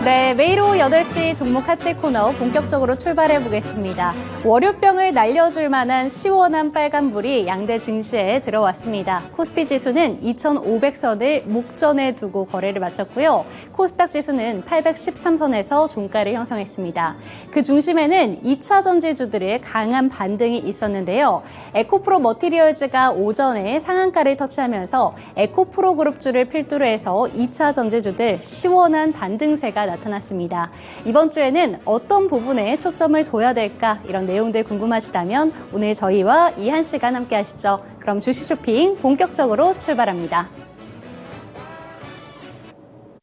네, 매일 오후 8시 종목 핫딜 코너 본격적으로 출발해 보겠습니다. 월요병을 날려줄 만한 시원한 빨간불이 양대 증시에 들어왔습니다. 코스피 지수는 2,500선을 목전에 두고 거래를 마쳤고요. 코스닥 지수는 813선에서 종가를 형성했습니다. 그 중심에는 2차 전지주들의 강한 반등이 있었는데요. 에코프로 머티리얼즈가 오전에 상한가를 터치하면서 에코프로 그룹주를 필두로 해서 2차 전지주들 시원한 반등세가 나타났습니다. 이번 주에는 어떤 부분에 초점을 둬야 될까 이런 내용들 궁금하시다면 오늘 저희와 이 한 시간 함께 하시죠. 그럼 주식 쇼핑 본격적으로 출발합니다.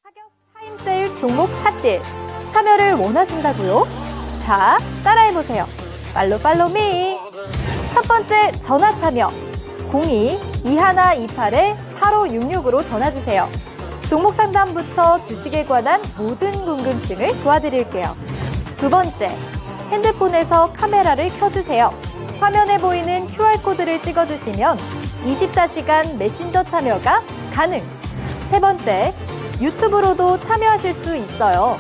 가격 타임세일 종목 핫딜 참여를 원하신다고요? 자, 따라해보세요. 팔로미. 첫 번째 전화 참여 02-2128-8566으로 전화주세요. 종목 상담부터 주식에 관한 모든 궁금증을 도와드릴게요. 두 번째, 핸드폰에서 카메라를 켜주세요. 화면에 보이는 QR코드를 찍어주시면 24시간 메신저 참여가 가능. 세 번째, 유튜브로도 참여하실 수 있어요.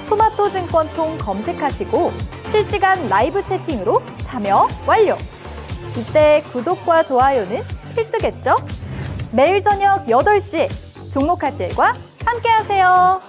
토마토 증권통 검색하시고 실시간 라이브 채팅으로 참여 완료. 이때 구독과 좋아요는 필수겠죠? 매일 저녁 8시 종목 핫딜과 함께하세요.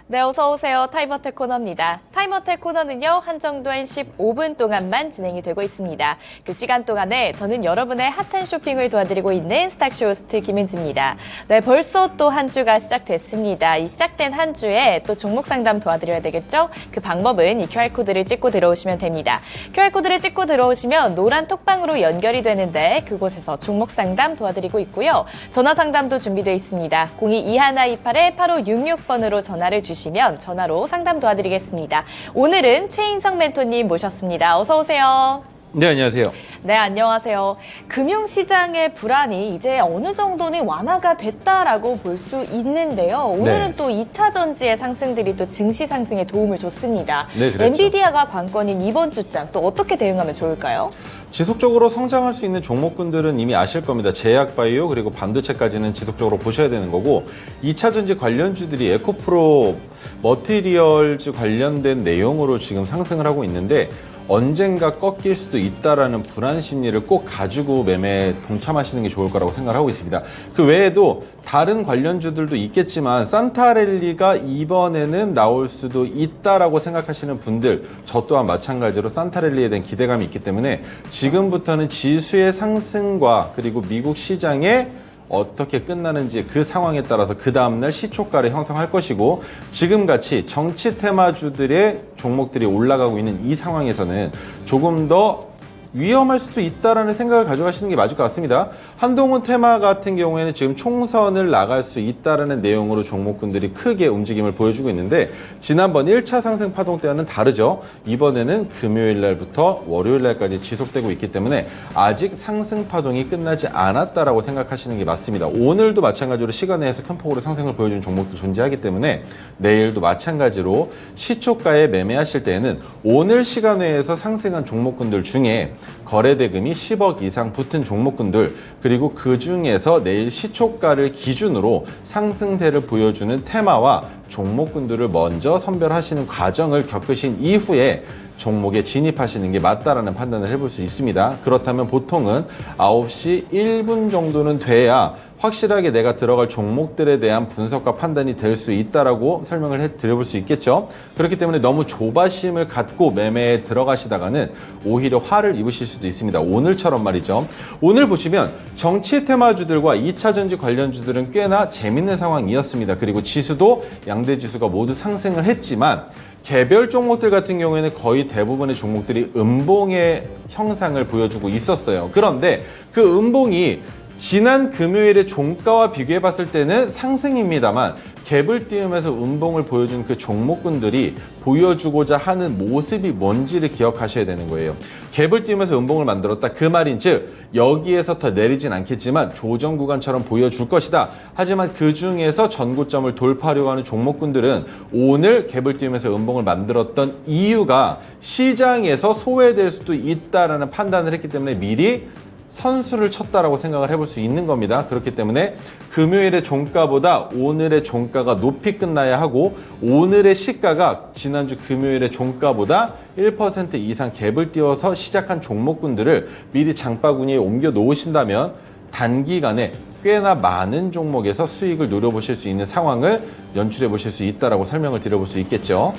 네, 어서 오세요. 타임어택 코너입니다. 타임어택 코너는요, 한정된 15분 동안만 진행이 되고 있습니다. 그 시간 동안에 저는 여러분의 핫한 쇼핑을 도와드리고 있는 스탁쇼호스트 김은지입니다. 네, 벌써 또 한 주가 시작됐습니다. 이 시작된 한 주에 또 종목 상담 도와드려야 되겠죠? 그 방법은 이 QR코드를 찍고 들어오시면 됩니다. QR코드를 찍고 들어오시면 노란 톡방으로 연결이 되는데 그곳에서 종목 상담 도와드리고 있고요. 전화 상담도 준비되어 있습니다. 02-2128-8566번으로 전화를 주시면 전화로 상담 도와드리겠습니다. 오늘은 최인성 멘토님 모셨습니다. 어서 오세요. 네, 안녕하세요. 네, 안녕하세요. 금융시장의 불안이 이제 어느 정도는 완화가 됐다라고 볼 수 있는데요. 오늘은 네. 또 2차 전지의 상승들이 또 증시 상승에 도움을 줬습니다. 네, 그렇죠. 엔비디아가 관건인 이번 주장 또 어떻게 대응하면 좋을까요? 지속적으로 성장할 수 있는 종목군들은 이미 아실 겁니다. 제약바이오 그리고 반도체까지는 지속적으로 보셔야 되는 거고 2차 전지 관련주들이 에코프로 머티리얼즈 관련된 내용으로 지금 상승을 하고 있는데 언젠가 꺾일 수도 있다라는 불안 심리를 꼭 가지고 매매에 동참하시는 게 좋을 거라고 생각하고 있습니다. 그 외에도 다른 관련주들도 있겠지만 산타랠리가 이번에는 나올 수도 있다라고 생각하시는 분들, 저 또한 마찬가지로 산타랠리에 대한 기대감이 있기 때문에 지금부터는 지수의 상승과 그리고 미국 시장의 어떻게 끝나는지 그 상황에 따라서 그 다음날 시초가를 형성할 것이고 지금같이 정치 테마주들의 종목들이 올라가고 있는 이 상황에서는 조금 더 위험할 수도 있다라는 생각을 가져가시는 게 맞을 것 같습니다. 한동훈 테마 같은 경우에는 지금 총선을 나갈 수 있다라는 내용으로 종목군들이 크게 움직임을 보여주고 있는데 지난번 1차 상승 파동 때와는 다르죠. 이번에는 금요일 날부터 월요일 날까지 지속되고 있기 때문에 아직 상승 파동이 끝나지 않았다라고 생각하시는 게 맞습니다. 오늘도 마찬가지로 시간 내에서 큰 폭으로 상승을 보여주는 종목도 존재하기 때문에 내일도 마찬가지로 시초가에 매매하실 때에는 오늘 시간 내에서 상승한 종목군들 중에 거래대금이 10억 이상 붙은 종목군들 그리고 그 중에서 내일 시초가를 기준으로 상승세를 보여주는 테마와 종목군들을 먼저 선별하시는 과정을 겪으신 이후에 종목에 진입하시는 게 맞다라는 판단을 해볼 수 있습니다. 그렇다면 보통은 9시 1분 정도는 돼야 확실하게 내가 들어갈 종목들에 대한 분석과 판단이 될 수 있다라고 설명을 해드려볼 수 있겠죠. 그렇기 때문에 너무 조바심을 갖고 매매에 들어가시다가는 오히려 화를 입으실 수도 있습니다. 오늘처럼 말이죠. 오늘 보시면 정치 테마주들과 2차 전지 관련주들은 꽤나 재밌는 상황이었습니다. 그리고 지수도 양대 지수가 모두 상승을 했지만 개별 종목들 같은 경우에는 거의 대부분의 종목들이 음봉의 형상을 보여주고 있었어요. 그런데 그 음봉이 지난 금요일에 종가와 비교해 봤을 때는 상승입니다만 갭을 띄우면서 음봉을 보여준 그 종목군들이 보여주고자 하는 모습이 뭔지를 기억하셔야 되는 거예요. 갭을 띄우면서 음봉을 만들었다. 그 말인즉 여기에서 더 내리진 않겠지만 조정 구간처럼 보여줄 것이다. 하지만 그 중에서 전고점을 돌파하려고 하는 종목군들은 오늘 갭을 띄우면서 음봉을 만들었던 이유가 시장에서 소외될 수도 있다라는 판단을 했기 때문에 미리 선수를 쳤다라고 생각을 해볼 수 있는 겁니다. 그렇기 때문에 금요일의 종가보다 오늘의 종가가 높이 끝나야 하고 오늘의 시가가 지난주 금요일의 종가보다 1% 이상 갭을 띄워서 시작한 종목군들을 미리 장바구니에 옮겨 놓으신다면 단기간에 꽤나 많은 종목에서 수익을 노려보실 수 있는 상황을 연출해 보실 수 있다라고 설명을 드려볼 수 있겠죠.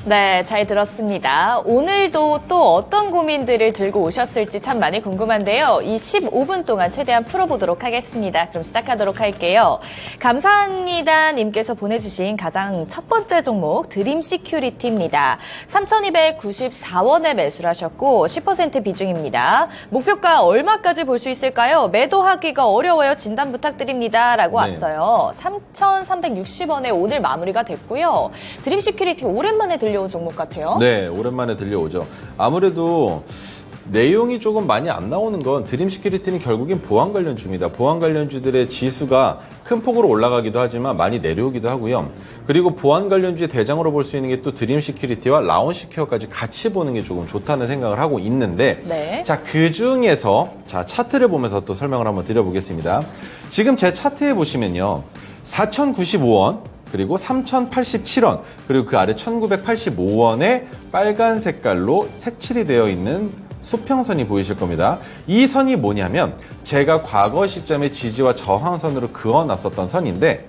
네, 잘 들었습니다. 오늘도 또 어떤 고민들을 들고 오셨을지 참 많이 궁금한데요. 이 15분 동안 최대한 풀어보도록 하겠습니다. 그럼 시작하도록 할게요. 감사합니다 님께서 보내주신 가장 첫 번째 종목 드림 시큐리티입니다. 3,294원에 매수를 하셨고 10% 비중입니다. 목표가 얼마까지 볼 수 있을까요? 매도하기가 어려워요. 진단 부탁드립니다. 라고 네. 왔어요. 3,360원에 오늘 마무리가 됐고요. 드림 시큐리티 오랜만에 들려온 종목 같아요. 네, 오랜만에 들려오죠. 아무래도 내용이 조금 많이 안 나오는 건 드림 시큐리티는 결국엔 보안 관련주입니다. 보안 관련주들의 지수가 큰 폭으로 올라가기도 하지만 많이 내려오기도 하고요. 그리고 보안 관련주의 대장으로 볼 수 있는 게 또 드림 시큐리티와 라온 시큐어까지 같이 보는 게 조금 좋다는 생각을 하고 있는데 네. 자, 그 중에서 자, 차트를 보면서 또 설명을 한번 드려보겠습니다. 지금 제 차트에 보시면요. 4,095원 그리고 3,087원, 그리고 그 아래 1,985원에 빨간 색깔로 색칠이 되어 있는 수평선이 보이실 겁니다. 이 선이 뭐냐면 제가 과거 시점에 지지와 저항선으로 그어놨었던 선인데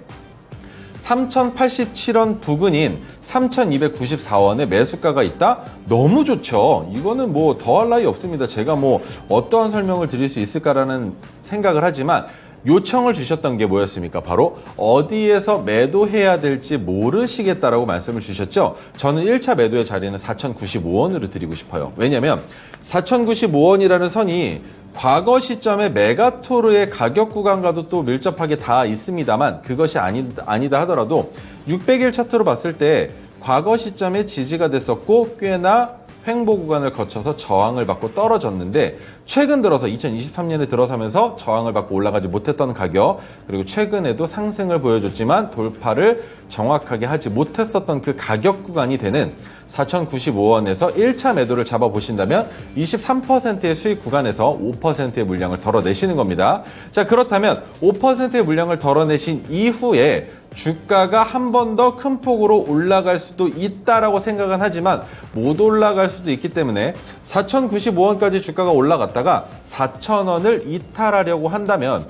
3,087원 부근인 3,294원에 매수가가 있다? 너무 좋죠. 이거는 뭐 더할 나위 없습니다. 제가 뭐 어떠한 설명을 드릴 수 있을까라는 생각을 하지만 요청을 주셨던 게 뭐였습니까? 바로 어디에서 매도해야 될지 모르시겠다라고 말씀을 주셨죠? 저는 1차 매도의 자리는 4,095원으로 드리고 싶어요. 왜냐면 4,095원이라는 선이 과거 시점에 메가토르의 가격 구간과도 또 밀접하게 다 있습니다만 그것이 아니다 하더라도 600일 차트로 봤을 때 과거 시점에 지지가 됐었고 꽤나 횡보 구간을 거쳐서 저항을 받고 떨어졌는데 최근 들어서 2023년에 들어서면서 저항을 받고 올라가지 못했던 가격 그리고 최근에도 상승을 보여줬지만 돌파를 정확하게 하지 못했었던 그 가격 구간이 되는 4,095원에서 1차 매도를 잡아보신다면 23%의 수익 구간에서 5%의 물량을 덜어내시는 겁니다. 자, 그렇다면 5%의 물량을 덜어내신 이후에 주가가 한 번 더 큰 폭으로 올라갈 수도 있다라고 생각은 하지만 못 올라갈 수도 있기 때문에 4,095원까지 주가가 올라갔다가 4,000원을 이탈하려고 한다면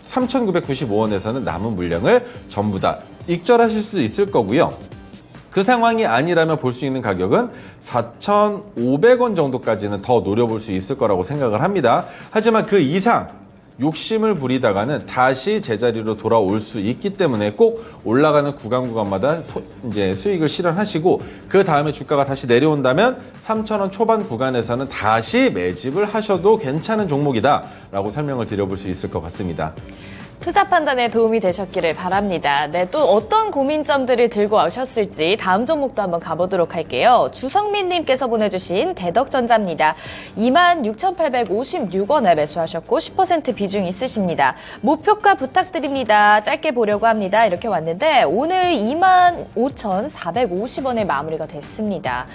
3,995원에서는 남은 물량을 전부 다 익절하실 수도 있을 거고요. 그 상황이 아니라면 볼 수 있는 가격은 4,500원 정도까지는 더 노려볼 수 있을 거라고 생각을 합니다. 하지만 그 이상 욕심을 부리다가는 다시 제자리로 돌아올 수 있기 때문에 꼭 올라가는 구간마다 이제 수익을 실현하시고 그 다음에 주가가 다시 내려온다면 3,000원 초반 구간에서는 다시 매집을 하셔도 괜찮은 종목이다라고 설명을 드려볼 수 있을 것 같습니다. 투자 판단에 도움이 되셨기를 바랍니다. 네, 또 어떤 고민점들을 들고 오셨을지 다음 종목도 한번 가보도록 할게요. 주성민님께서 보내주신 대덕전자입니다. 26,856원에 매수하셨고 10% 비중 있으십니다. 목표가 부탁드립니다. 짧게 보려고 합니다. 이렇게 왔는데 오늘 25,450원에 마무리가 됐습니다.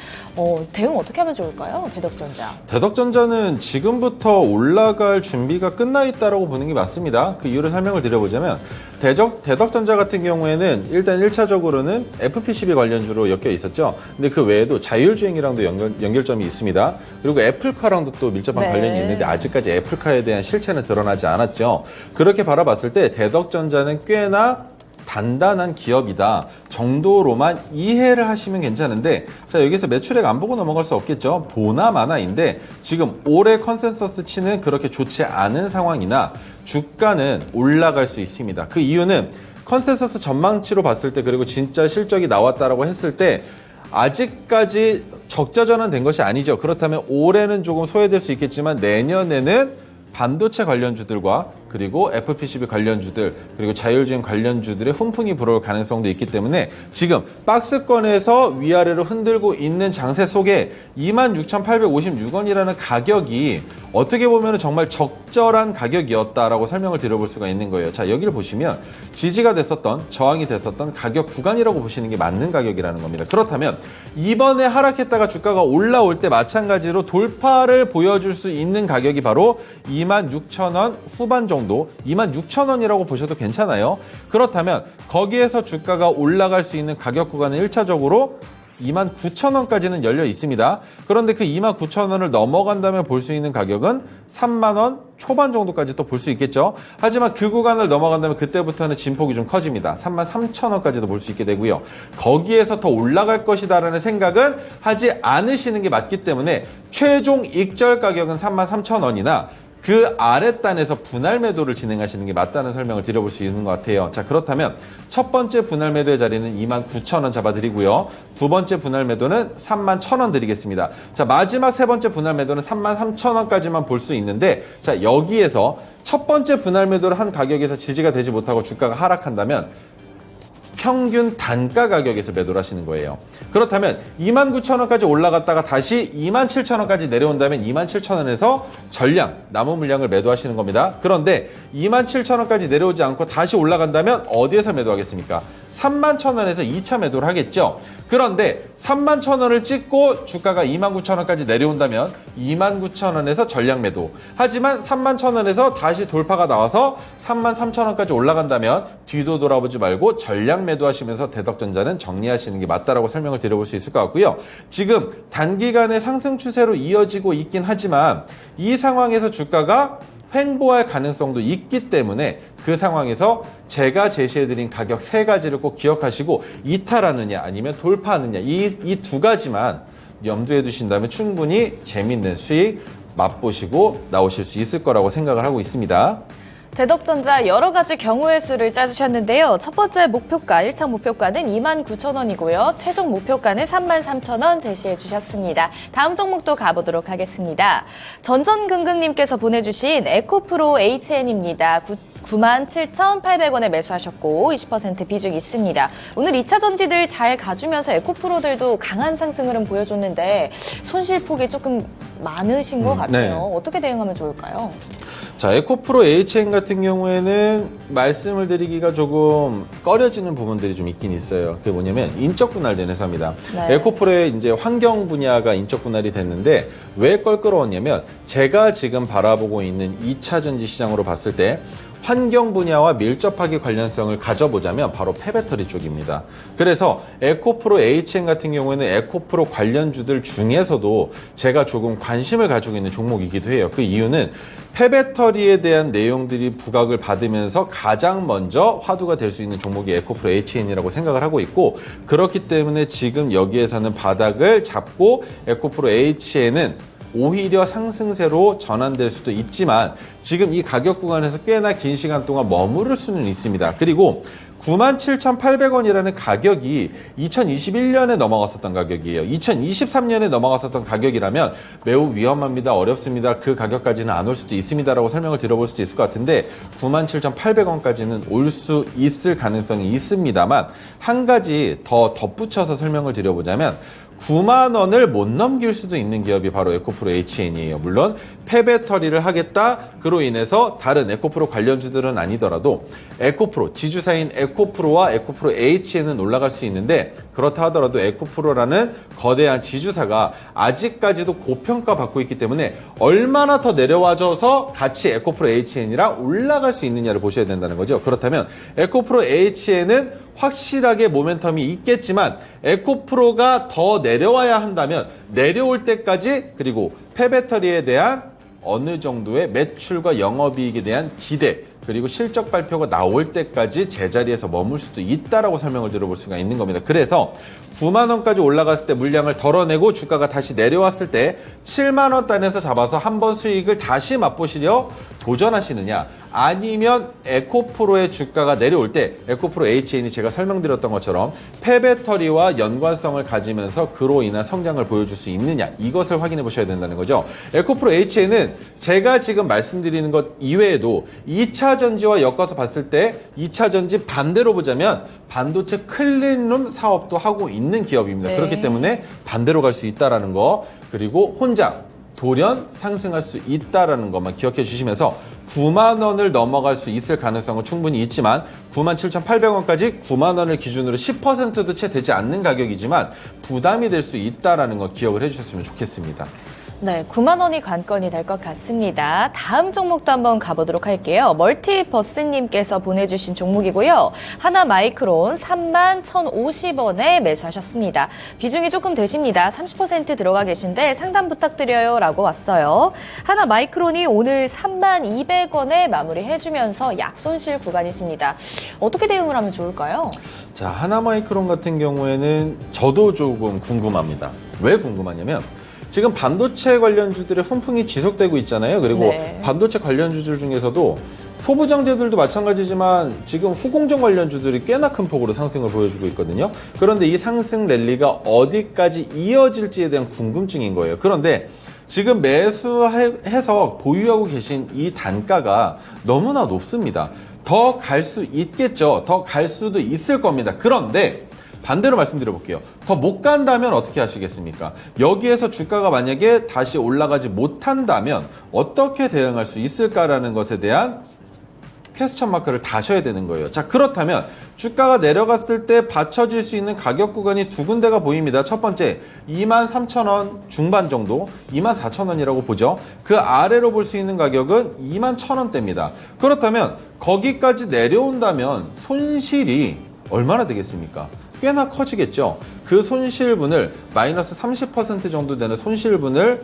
대응 어떻게 하면 좋을까요? 대덕전자. 대덕전자는 지금부터 올라갈 준비가 끝나 있다고 보는 게 맞습니다. 그 이유를 설명을 드려보자면 대덕전자 같은 경우에는 일단 1차적으로는 FPCB 관련주로 엮여 있었죠. 근데 그 외에도 자율주행이랑도 연결점이 있습니다. 그리고 애플카랑도 또 밀접한 네. 관련이 있는데 아직까지 애플카에 대한 실체는 드러나지 않았죠. 그렇게 바라봤을 때 대덕전자는 꽤나 단단한 기업이다 정도로만 이해를 하시면 괜찮은데 자, 여기서 매출액 안 보고 넘어갈 수 없겠죠. 보나 마나인데 지금 올해 컨센서스치는 그렇게 좋지 않은 상황이나 주가는 올라갈 수 있습니다. 그 이유는 컨센서스 전망치로 봤을 때 그리고 진짜 실적이 나왔다라고 했을 때 아직까지 적자 전환된 것이 아니죠. 그렇다면 올해는 조금 소외될 수 있겠지만 내년에는 반도체 관련주들과 그리고 FPCB 관련주들 그리고 자율주행 관련주들의 훈풍이 불어올 가능성도 있기 때문에 지금 박스권에서 위아래로 흔들고 있는 장세 속에 26,856원이라는 가격이 어떻게 보면 정말 적절한 가격이었다라고 설명을 드려볼 수가 있는 거예요. 자, 여기를 보시면 지지가 됐었던, 저항이 됐었던 가격 구간이라고 보시는 게 맞는 가격이라는 겁니다. 그렇다면 이번에 하락했다가 주가가 올라올 때 마찬가지로 돌파를 보여줄 수 있는 가격이 바로 26,000원 후반 정도, 26,000원이라고 보셔도 괜찮아요. 그렇다면 거기에서 주가가 올라갈 수 있는 가격 구간은 1차적으로 29,000원까지는 열려 있습니다. 그런데 그 29,000원을 넘어간다면 볼 수 있는 가격은 3만원 초반 정도까지 또 볼 수 있겠죠. 하지만 그 구간을 넘어간다면 그때부터는 진폭이 좀 커집니다. 33,000원까지도 볼 수 있게 되고요. 거기에서 더 올라갈 것이다라는 생각은 하지 않으시는 게 맞기 때문에 최종 익절 가격은 33,000원이나 그 아랫단에서 분할 매도를 진행하시는 게 맞다는 설명을 드려볼 수 있는 것 같아요. 자, 그렇다면 첫 번째 분할 매도의 자리는 29,000원 잡아드리고요. 두 번째 분할 매도는 31,000원 드리겠습니다. 자, 마지막 세 번째 분할 매도는 33,000원까지만 볼 수 있는데, 자, 여기에서 첫 번째 분할 매도를 한 가격에서 지지가 되지 못하고 주가가 하락한다면 평균 단가 가격에서 매도를 하시는 거예요. 그렇다면 29,000원까지 올라갔다가 다시 27,000원까지 내려온다면 27,000원에서 전량, 남은 물량을 매도하시는 겁니다. 그런데 27,000원까지 내려오지 않고 다시 올라간다면 어디에서 매도하겠습니까? 31,000원에서 2차 매도를 하겠죠. 그런데 31,000원을 찍고 주가가 29,000원까지 내려온다면 29,000원에서 전량 매도. 하지만 31,000원에서 다시 돌파가 나와서 33,000원까지 올라간다면 뒤도 돌아보지 말고 전량 매도하시면서 대덕전자는 정리하시는 게 맞다라고 설명을 드려볼 수 있을 것 같고요. 지금 단기간의 상승 추세로 이어지고 있긴 하지만 이 상황에서 주가가 횡보할 가능성도 있기 때문에 그 상황에서 제가 제시해드린 가격 세 가지를 꼭 기억하시고 이탈하느냐 아니면 돌파하느냐 이 두 가지만 염두에 두신다면 충분히 재밌는 수익 맛보시고 나오실 수 있을 거라고 생각을 하고 있습니다. 대덕전자 여러 가지 경우의 수를 짜주셨는데요. 첫 번째 목표가, 1차 목표가는 29,000원이고요. 최종 목표가는 33,000원 제시해 주셨습니다. 다음 종목도 가보도록 하겠습니다. 전전긍긍님께서 보내주신 에코프로 HN입니다. 97,800원에 매수하셨고 20% 비중이 있습니다. 오늘 2차 전지들 잘 가주면서 에코프로들도 강한 상승 흐름 보여줬는데 손실폭이 조금 많으신 것 같아요. 네. 어떻게 대응하면 좋을까요? 자, 에코프로 HN 같은 경우에는 말씀을 드리기가 조금 꺼려지는 부분들이 좀 있긴 있어요. 그게 뭐냐면 인적 분할된 회사입니다. 네. 에코프로의 이제 환경 분야가 인적 분할이 됐는데 왜 껄끄러웠냐면 제가 지금 바라보고 있는 2차 전지 시장으로 봤을 때 환경 분야와 밀접하게 관련성을 가져보자면 바로 폐배터리 쪽입니다. 그래서 에코프로 HN 같은 경우에는 에코프로 관련주들 중에서도 제가 조금 관심을 가지고 있는 종목이기도 해요. 그 이유는 폐배터리에 대한 내용들이 부각을 받으면서 가장 먼저 화두가 될 수 있는 종목이 에코프로 HN이라고 생각을 하고 있고, 그렇기 때문에 지금 여기에서는 바닥을 잡고 에코프로 HN은 오히려 상승세로 전환될 수도 있지만 지금 이 가격 구간에서 꽤나 긴 시간 동안 머무를 수는 있습니다. 그리고 97,800원이라는 가격이 2021년에 넘어갔었던 가격이에요. 2023년에 넘어갔었던 가격이라면 매우 위험합니다. 어렵습니다. 그 가격까지는 안 올 수도 있습니다라고 설명을 드려볼 수도 있을 것 같은데 97,800원까지는 올 수 있을 가능성이 있습니다만 한 가지 더 덧붙여서 설명을 드려보자면 9만 원을 못 넘길 수도 있는 기업이 바로 에코프로 HN이에요. 물론 폐배터리를 하겠다, 그로 인해서 다른 에코프로 관련주들은 아니더라도 에코프로, 지주사인 에코프로와 에코프로 HN은 올라갈 수 있는데, 그렇다 하더라도 에코프로라는 거대한 지주사가 아직까지도 고평가 받고 있기 때문에 얼마나 더 내려와줘서 같이 에코프로 HN이랑 올라갈 수 있느냐를 보셔야 된다는 거죠. 그렇다면 에코프로 HN은 확실하게 모멘텀이 있겠지만 에코프로가 더 내려와야 한다면 내려올 때까지, 그리고 폐배터리에 대한 어느 정도의 매출과 영업이익에 대한 기대, 그리고 실적 발표가 나올 때까지 제자리에서 머물 수도 있다라고 설명을 들어볼 수가 있는 겁니다. 그래서 9만 원까지 올라갔을 때 물량을 덜어내고 주가가 다시 내려왔을 때 7만 원 단에서 잡아서 한번 수익을 다시 맛보시려 도전하시느냐, 아니면 에코프로의 주가가 내려올 때 에코프로 HN이 제가 설명드렸던 것처럼 폐배터리와 연관성을 가지면서 그로 인한 성장을 보여줄 수 있느냐, 이것을 확인해 보셔야 된다는 거죠. 에코프로 HN은 제가 지금 말씀드리는 것 이외에도 2차 전지와 엮어서 봤을 때 2차 전지 반대로 보자면 반도체 클린룸 사업도 하고 있는 기업입니다. 네. 그렇기 때문에 반대로 갈 수 있다라는 거, 그리고 혼자 돌연 상승할 수 있다라는 것만 기억해 주시면서 9만 원을 넘어갈 수 있을 가능성은 충분히 있지만 97,800원까지 9만 원을 기준으로 10%도 채 되지 않는 가격이지만 부담이 될 수 있다라는 거 기억을 해주셨으면 좋겠습니다. 네, 9만 원이 관건이 될 것 같습니다. 다음 종목도 한번 가보도록 할게요. 멀티버스님께서 보내주신 종목이고요. 하나마이크론 31,050원에 매수하셨습니다. 비중이 조금 되십니다. 30% 들어가 계신데 상담 부탁드려요 라고 왔어요. 하나마이크론이 오늘 32,200원에 마무리해주면서 약손실 구간이십니다. 어떻게 대응을 하면 좋을까요? 자, 하나마이크론 같은 경우에는 저도 조금 궁금합니다. 왜 궁금하냐면 지금 반도체 관련주들의 훈풍이 지속되고 있잖아요. 그리고 네. 반도체 관련주들 중에서도 소부장제들도 마찬가지지만 지금 후공정 관련주들이 꽤나 큰 폭으로 상승을 보여주고 있거든요. 그런데 이 상승 랠리가 어디까지 이어질지에 대한 궁금증인 거예요. 그런데 지금 매수해서 보유하고 계신 이 단가가 너무나 높습니다. 더 갈 수 있겠죠. 더 갈 수도 있을 겁니다. 그런데 반대로 말씀드려볼게요. 더 못 간다면 어떻게 하시겠습니까? 여기에서 주가가 만약에 다시 올라가지 못한다면 어떻게 대응할 수 있을까라는 것에 대한 퀘스천 마크를 다셔야 되는 거예요. 자, 그렇다면 주가가 내려갔을 때 받쳐질 수 있는 가격 구간이 두 군데가 보입니다. 첫 번째, 23,000원 중반 정도, 24,000원이라고 보죠. 그 아래로 볼 수 있는 가격은 21,000원대입니다. 그렇다면 거기까지 내려온다면 손실이 얼마나 되겠습니까? 꽤나 커지겠죠. 그 손실분을 마이너스 30% 정도 되는 손실분을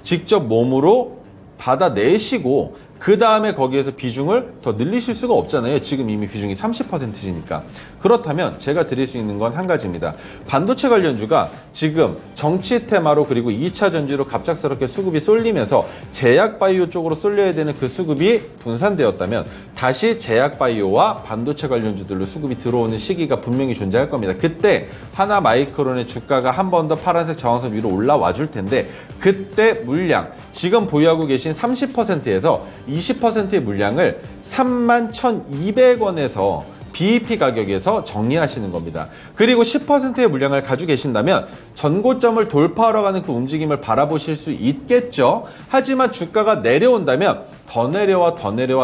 직접 몸으로 받아내시고 그 다음에 거기에서 비중을 더 늘리실 수가 없잖아요. 지금 이미 비중이 30%이니까. 그렇다면 제가 드릴 수 있는 건 한 가지입니다. 반도체 관련주가 지금 정치 테마로 그리고 2차 전지로 갑작스럽게 수급이 쏠리면서 제약바이오 쪽으로 쏠려야 되는 그 수급이 분산되었다면 다시 제약바이오와 반도체 관련주들로 수급이 들어오는 시기가 분명히 존재할 겁니다. 그때 하나마이크론의 주가가 한 번 더 파란색 저항선 위로 올라와 줄 텐데 그때 물량, 지금 보유하고 계신 30%에서 20%의 물량을 31,200원에서 BEP 가격에서 정리하시는 겁니다. 그리고 10%의 물량을 가지고 계신다면 전고점을 돌파하러 가는 그 움직임을 바라보실 수 있겠죠. 하지만 주가가 내려온다면 더 내려와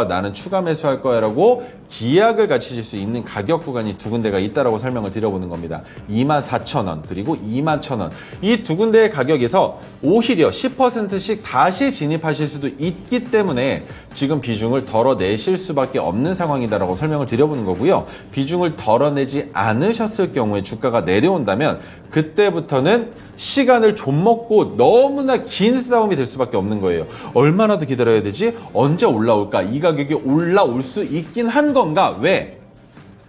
나는 추가 매수할 거야 라고 기약을 가지실 수 있는 가격 구간이 두 군데가 있다라고 설명을 드려보는 겁니다. 24,000원 그리고 21,000원 이 두 군데의 가격에서 오히려 10%씩 다시 진입하실 수도 있기 때문에 지금 비중을 덜어내실 수밖에 없는 상황이다라고 설명을 드려보는 거고요. 비중을 덜어내지 않으셨을 경우에 주가가 내려온다면 그때부터는 시간을 좀 먹고 너무나 긴 싸움이 될 수밖에 없는 거예요. 얼마나 더 기다려야 되지? 언제 올라올까? 이 가격이 올라올 수 있긴 한 건가? 왜?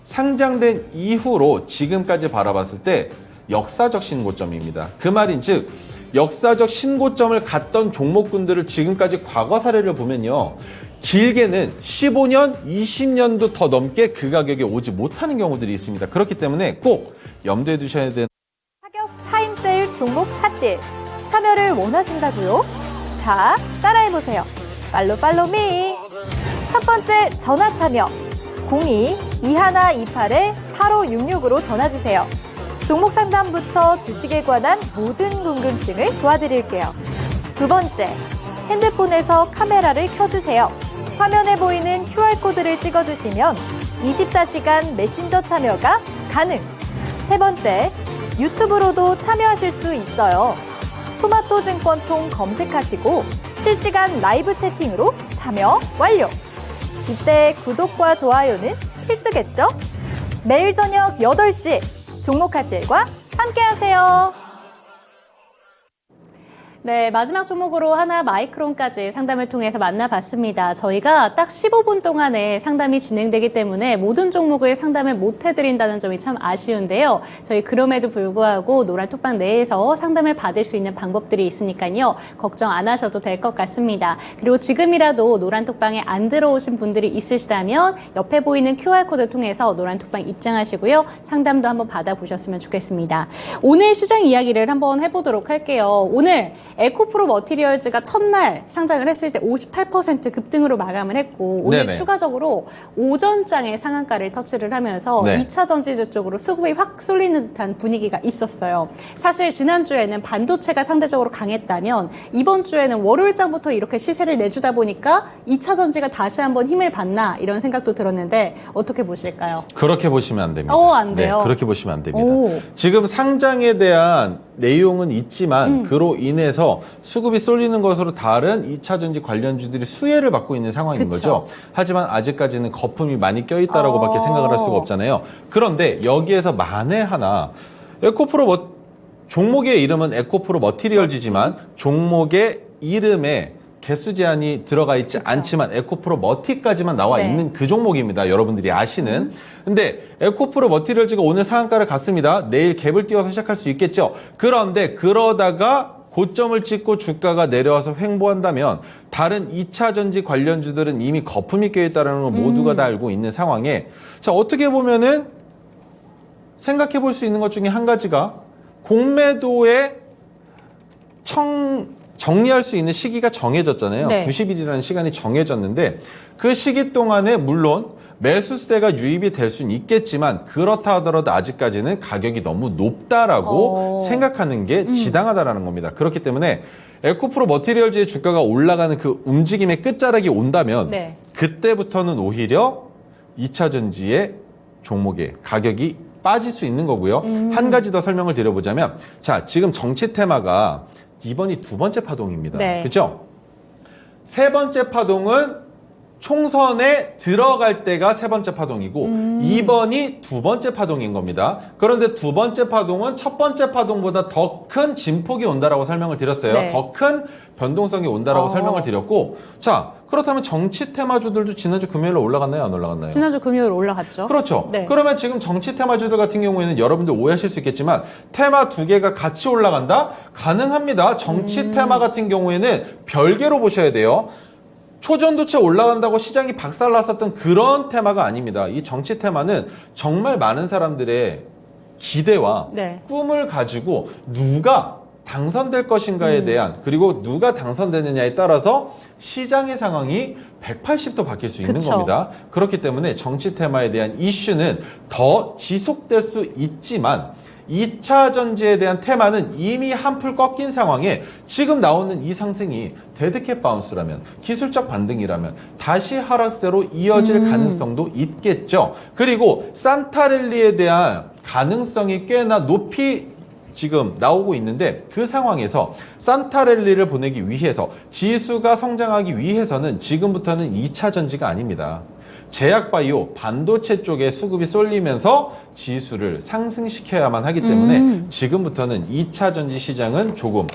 상장된 이후로 지금까지 바라봤을 때 역사적 신고점입니다. 그 말인즉 역사적 신고점을 갔던 종목군들을 지금까지 과거 사례를 보면요. 길게는 15년, 20년도 더 넘게 그 가격에 오지 못하는 경우들이 있습니다. 그렇기 때문에 꼭 염두에 두셔야 되는 가격 타임세일 종목 핫딜 참여를 원하신다고요? 자, 따라해보세요. 팔로미. 첫 번째 전화 참여 02-2128-8566으로 전화주세요. 종목 상담부터 주식에 관한 모든 궁금증을 도와드릴게요. 두 번째, 핸드폰에서 카메라를 켜주세요. 화면에 보이는 QR코드를 찍어주시면 24시간 메신저 참여가 가능. 세 번째, 유튜브로도 참여하실 수 있어요. 토마토 증권통 검색하시고 실시간 라이브 채팅으로 참여 완료. 이때 구독과 좋아요는 필수겠죠? 매일 저녁 8시 종목 핫딜과 함께하세요. 네, 마지막 종목으로 하나마이크론까지 상담을 통해서 만나봤습니다. 저희가 딱 15분 동안에 상담이 진행되기 때문에 모든 종목을 상담을 못 해드린다는 점이 참 아쉬운데요. 저희 그럼에도 불구하고 노란톡방 내에서 상담을 받을 수 있는 방법들이 있으니까요. 걱정 안 하셔도 될 것 같습니다. 그리고 지금이라도 노란톡방에 안 들어오신 분들이 있으시다면 옆에 보이는 QR코드 통해서 노란톡방 입장하시고요. 상담도 한번 받아보셨으면 좋겠습니다. 오늘 시장 이야기를 한번 해보도록 할게요. 오늘 에코프로 머티리얼즈가 첫날 상장을 했을 때 58% 급등으로 마감을 했고 오늘 네네. 추가적으로 오전장에 상한가를 터치를 하면서 네. 2차 전지주 쪽으로 수급이 확 쏠리는 듯한 분위기가 있었어요. 사실 지난주에는 반도체가 상대적으로 강했다면 이번 주에는 월요일장부터 이렇게 시세를 내주다 보니까 2차 전지가 다시 한번 힘을 받나 이런 생각도 들었는데 어떻게 보실까요? 그렇게 보시면 안 됩니다. 안 돼요? 네, 그렇게 보시면 안 됩니다. 오. 지금 상장에 대한 내용은 있지만 그로 인해서 수급이 쏠리는 것으로 다른 2차 전지 관련주들이 수혜를 받고 있는 상황인 그쵸. 거죠. 하지만 아직까지는 거품이 많이 껴있다라고밖에 생각을 할 수가 없잖아요. 그런데 여기에서 만에 하나 에코프로 종목의 이름은 에코프로 머티리얼즈지만 종목의 이름에 개수 제한이 들어가 있지 않지만 에코프로 머티까지만 나와 네. 있는 그 종목입니다. 여러분들이 아시는. 근데 에코프로 머티리얼즈가 오늘 상한가를 갔습니다. 내일 갭을 띄워서 시작할 수 있겠죠. 그런데 그러다가 고점을 찍고 주가가 내려와서 횡보한다면 다른 2차 전지 관련주들은 이미 거품이 껴있다는 걸 모두가 다 알고 있는 상황에 자 어떻게 보면은 생각해 볼 수 있는 것 중에 한 가지가 공매도의 정리할 수 있는 시기가 정해졌잖아요. 네. 90일이라는 시간이 정해졌는데 그 시기 동안에 물론 매수세가 유입이 될 수는 있겠지만 그렇다 하더라도 아직까지는 가격이 너무 높다라고 생각하는 게 지당하다라는 겁니다. 그렇기 때문에 에코프로 머티리얼즈의 주가가 올라가는 그 움직임의 끝자락이 온다면 네. 그때부터는 오히려 2차 전지의 종목의 가격이 빠질 수 있는 거고요. 한 가지 더 설명을 드려보자면 자 지금 정치 테마가 이번이 두 번째 파동입니다. 네. 그렇죠? 세 번째 파동은 총선에 들어갈 때가 세 번째 파동이고 이번이 두 번째 파동인 겁니다. 그런데 두 번째 파동은 첫 번째 파동보다 더 큰 진폭이 온다라고 설명을 드렸어요. 네. 더 큰 변동성이 온다라고 설명을 드렸고 자 그렇다면 정치 테마주들도 지난주 금요일에 올라갔나요? 안 올라갔나요? 지난주 금요일 올라갔죠. 그렇죠. 네. 그러면 지금 정치 테마주들 같은 경우에는 여러분들 오해하실 수 있겠지만 테마 두 개가 같이 올라간다? 가능합니다. 정치 테마 같은 경우에는 별개로 보셔야 돼요. 초전도체 올라간다고 시장이 박살났었던 그런 테마가 아닙니다. 이 정치 테마는 정말 많은 사람들의 기대와 네. 꿈을 가지고 누가 당선될 것인가에 대한 그리고 누가 당선되느냐에 따라서 시장의 상황이 180도 바뀔 수 있는 그쵸. 겁니다. 그렇기 때문에 정치 테마에 대한 이슈는 더 지속될 수 있지만 2차 전지에 대한 테마는 이미 한풀 꺾인 상황에 지금 나오는 이 상승이 데드캣 바운스라면 기술적 반등이라면 다시 하락세로 이어질 가능성도 있겠죠. 그리고 산타랠리에 대한 가능성이 꽤나 높이 지금 나오고 있는데 그 상황에서 산타랠리를 보내기 위해서 지수가 성장하기 위해서는 지금부터는 2차 전지가 아닙니다. 제약바이오, 반도체 쪽에 수급이 쏠리면서 지수를 상승시켜야만 하기 때문에 지금부터는 2차 전지 시장은 조금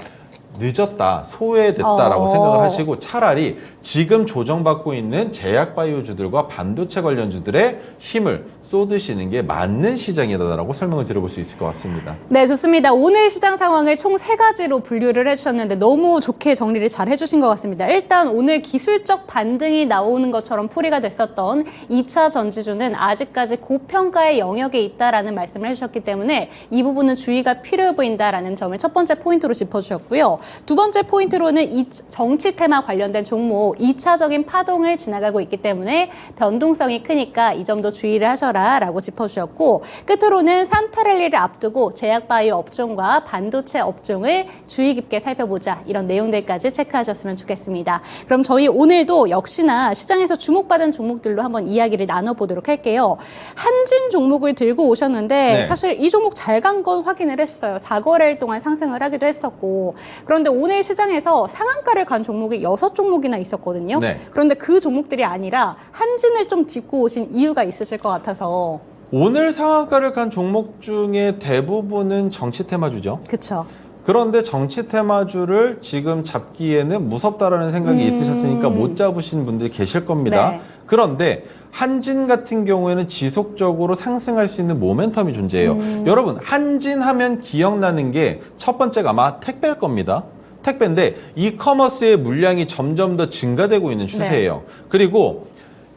늦었다, 소외됐다라고 생각을 하시고 차라리 지금 조정받고 있는 제약바이오주들과 반도체 관련주들의 힘을 쏟으시는 게 맞는 시장이다라고 설명을 드려볼 수 있을 것 같습니다. 네, 좋습니다. 오늘 시장 상황을 총 3가지로 분류를 해주셨는데 너무 좋게 정리를 잘 해주신 것 같습니다. 일단 오늘 기술적 반등이 나오는 것처럼 풀이가 됐었던 2차 전지주는 아직까지 고평가의 영역에 있다라는 말씀을 해주셨기 때문에 이 부분은 주의가 필요해 보인다라는 점을 첫 번째 포인트로 짚어주셨고요. 두 번째 포인트로는 이 정치 테마 관련된 종목 2차적인 파동을 지나가고 있기 때문에 변동성이 크니까 이 점도 주의를 하셔라라고 짚어주셨고 끝으로는 산타랠리를 앞두고 제약바이오 업종과 반도체 업종을 주의 깊게 살펴보자 이런 내용들까지 체크하셨으면 좋겠습니다. 그럼 저희 오늘도 역시나 시장에서 주목받은 종목들로 한번 이야기를 나눠보도록 할게요. 한진 종목을 들고 오셨는데 네. 사실 이 종목 잘 간 건 확인을 했어요. 4거래일 동안 상승을 하기도 했었고 그런데 오늘 시장에서 상한가를 간 종목이 6종목이나 있었거든요. 네. 그런데 그 종목들이 아니라 한진을 좀 짚고 오신 이유가 있으실 것 같아서. 오늘 상한가를 간 종목 중에 대부분은 정치 테마주죠. 그렇죠. 그런데 정치 테마주를 지금 잡기에는 무섭다라는 생각이 있으셨으니까 못 잡으신 분들이 계실 겁니다. 네. 그런데 한진 같은 경우에는 지속적으로 상승할 수 있는 모멘텀이 존재해요. 여러분 한진 하면 기억나는 게 첫 번째가 아마 택배일 겁니다. 택배인데 이커머스의 물량이 점점 더 증가되고 있는 추세예요. 그리고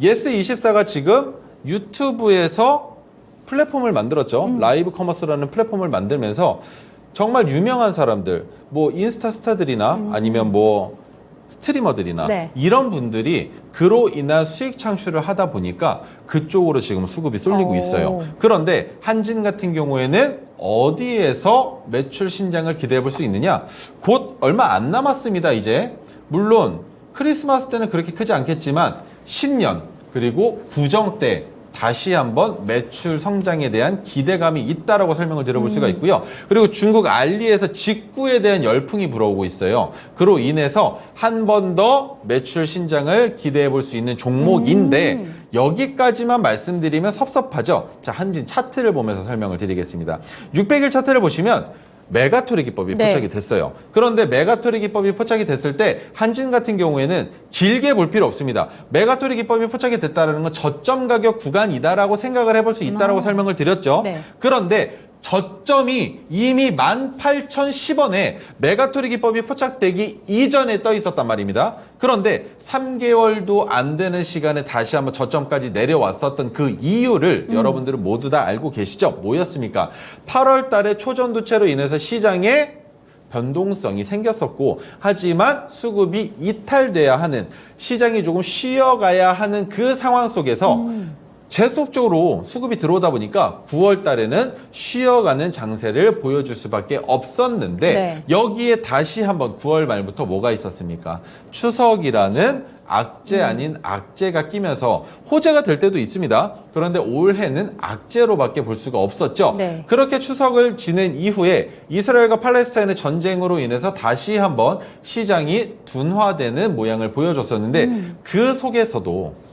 예스24가 지금 유튜브에서 플랫폼을 만들었죠. 라이브 커머스라는 플랫폼을 만들면서 정말 유명한 사람들, 뭐 인스타 스타들이나 아니면 뭐 스트리머들이나 네. 이런 분들이 그로 인한 수익 창출을 하다 보니까 그쪽으로 지금 수급이 쏠리고 있어요. 그런데 한진 같은 경우에는 어디에서 매출 신장을 기대해 볼 수 있느냐? 곧 얼마 안 남았습니다, 이제. 물론 크리스마스 때는 그렇게 크지 않겠지만 신년 그리고 구정 때 다시 한번 매출 성장에 대한 기대감이 있다라고 설명을 드려볼 수가 있고요. 그리고 중국 알리에서 직구에 대한 열풍이 불어오고 있어요. 그로 인해서 한 번 더 매출 신장을 기대해 볼 수 있는 종목인데 여기까지만 말씀드리면 섭섭하죠. 자, 한진 차트를 보면서 설명을 드리겠습니다. 600일 차트를 보시면 메가토리 기법이 네. 포착이 됐어요. 그런데 메가토리 기법이 포착이 됐을 때 한진 같은 경우에는 길게 볼 필요 없습니다. 메가토리 기법이 포착이 됐다는 건 저점 가격 구간이다라고 생각을 해볼 수 있다라고 설명을 드렸죠. 네. 그런데 저점이 이미 18,010원에 메가토리 기법이 포착되기 이전에 떠 있었단 말입니다. 그런데 3개월도 안 되는 시간에 다시 한번 저점까지 내려왔었던 그 이유를 여러분들은 모두 다 알고 계시죠? 뭐였습니까? 8월 달에 초전도체로 인해서 시장에 변동성이 생겼었고 하지만 수급이 이탈돼야 하는 시장이 조금 쉬어가야 하는 그 상황 속에서 계속적으로 수급이 들어오다 보니까 9월 달에는 쉬어가는 장세를 보여줄 수밖에 없었는데 네. 여기에 다시 한번 9월 말부터 뭐가 있었습니까? 추석이라는 악재 아닌 악재가 끼면서 호재가 될 때도 있습니다. 그런데 올해는 악재로밖에 볼 수가 없었죠. 네. 그렇게 추석을 지낸 이후에 이스라엘과 팔레스타인의 전쟁으로 인해서 다시 한번 시장이 둔화되는 모양을 보여줬었는데 그 속에서도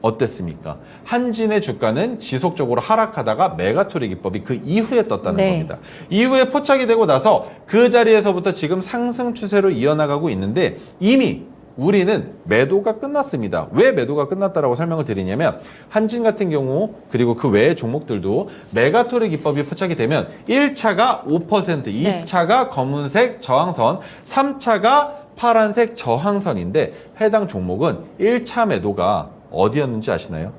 어땠습니까? 한진의 주가는 지속적으로 하락하다가 메가토리 기법이 그 이후에 떴다는 네. 겁니다. 이후에 포착이 되고 나서 그 자리에서부터 지금 상승 추세로 이어나가고 있는데 이미 우리는 매도가 끝났습니다. 왜 매도가 끝났다라고 설명을 드리냐면 한진 같은 경우 그리고 그 외의 종목들도 메가토리 기법이 포착이 되면 1차가 5%, 2차가 검은색 저항선, 3차가 파란색 저항선인데 해당 종목은 1차 매도가 어디였는지 아시나요?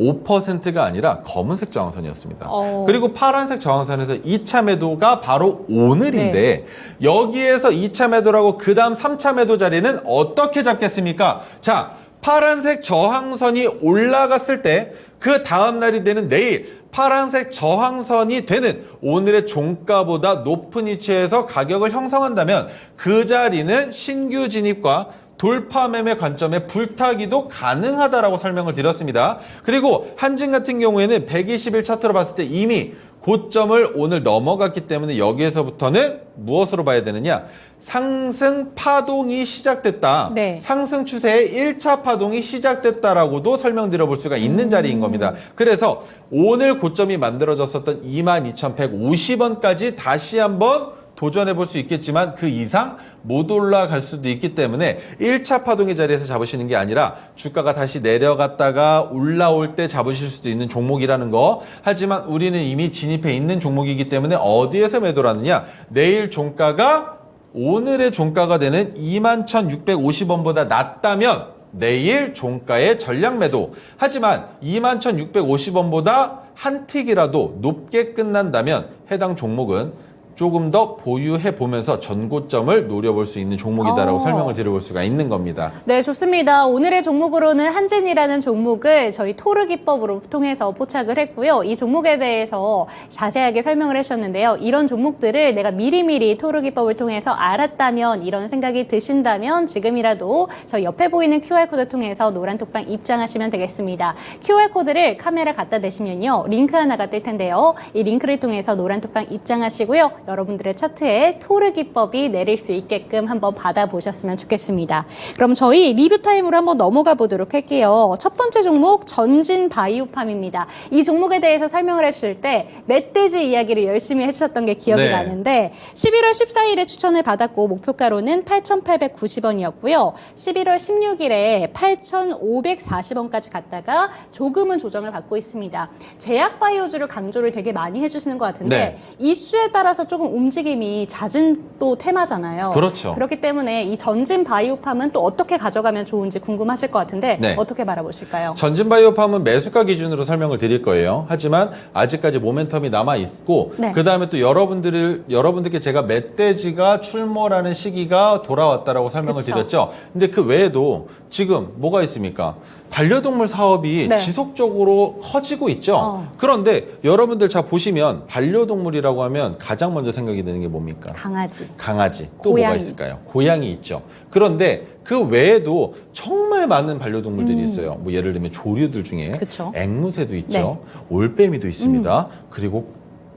5%가 아니라 검은색 저항선이었습니다. 그리고 파란색 저항선에서 2차 매도가 바로 오늘인데 여기에서 2차 매도라고 그 다음 3차 매도 자리는 어떻게 잡겠습니까? 자, 파란색 저항선이 올라갔을 때 그 다음 날이 되는 내일 파란색 저항선이 되는 오늘의 종가보다 높은 위치에서 가격을 형성한다면 그 자리는 신규 진입과 돌파 매매 관점에 불타기도 가능하다라고 설명을 드렸습니다. 그리고 한진 같은 경우에는 120일 차트로 봤을 때 이미 고점을 오늘 넘어갔기 때문에 여기에서부터는 무엇으로 봐야 되느냐? 상승 파동이 시작됐다. 네. 상승 추세의 1차 파동이 시작됐다라고도 설명드려 볼 수가 있는 자리인 겁니다. 그래서 오늘 고점이 만들어졌었던 22,150원까지 다시 한번 도전해 볼 수 있겠지만 그 이상 못 올라갈 수도 있기 때문에 1차 파동의 자리에서 잡으시는 게 아니라 주가가 다시 내려갔다가 올라올 때 잡으실 수도 있는 종목이라는 거. 하지만 우리는 이미 진입해 있는 종목이기 때문에 어디에서 매도를 하느냐? 내일 종가가 오늘의 종가가 되는 21,650원보다 낮다면 내일 종가의 전량 매도. 하지만 21,650원보다 한 틱이라도 높게 끝난다면 해당 종목은 조금 더 보유해 보면서 전고점을 노려볼 수 있는 종목이다라고 설명을 드려볼 수가 있는 겁니다. 네, 좋습니다. 오늘의 종목으로는 한진이라는 종목을 저희 토르 기법으로 통해서 포착을 했고요. 이 종목에 대해서 자세하게 설명을 해주셨는데요. 이런 종목들을 내가 미리미리 토르 기법을 통해서 알았다면, 이런 생각이 드신다면 지금이라도 저희 옆에 보이는 QR코드 통해서 노란톡방 입장하시면 되겠습니다. QR코드를 카메라 갖다 대시면요, 링크 하나가 뜰 텐데요. 이 링크를 통해서 노란톡방 입장하시고요. 여러분들의 차트에 토르 기법이 내릴 수 있게끔 한번 받아보셨으면 좋겠습니다. 그럼 저희 리뷰 타임으로 한번 넘어가 보도록 할게요. 첫 번째 종목 전진 바이오팜입니다. 이 종목에 대해서 설명을 해주실 때 멧돼지 이야기를 열심히 해주셨던 게 기억이 네. 나는데 11월 14일에 추천을 받았고 목표가로는 8,890원이었고요. 11월 16일에 8,540원까지 갔다가 조금은 조정을 받고 있습니다. 제약바이오주를 강조를 되게 많이 해주시는 것 같은데 네. 이슈에 따라서 조금 움직임이 잦은 또 테마잖아요. 그렇죠. 그렇기 때문에 이 전진 바이오팜은 또 어떻게 가져가면 좋은지 궁금하실 것 같은데 네. 어떻게 바라보실까요? 전진바이오팜은 매수가 기준으로 설명을 드릴 거예요. 하지만 아직까지 모멘텀이 남아 있고 네. 그다음에 또 여러분들께 제가 멧돼지가 출몰하는 시기가 돌아왔다라고 설명을 그쵸. 드렸죠. 근데 그 외에도 지금 뭐가 있습니까? 반려동물 사업이 네. 지속적으로 커지고 있죠. 그런데 여러분들 자 보시면 반려동물이라고 하면 가장 먼저 생각이 드는 게 뭡니까? 강아지. 강아지. 또 고양이. 뭐가 있을까요? 고양이 있죠. 그런데 그 외에도 정말 많은 반려동물들이 있어요. 뭐 예를 들면 조류들 중에 그쵸. 앵무새도 있죠. 네. 올빼미도 있습니다. 그리고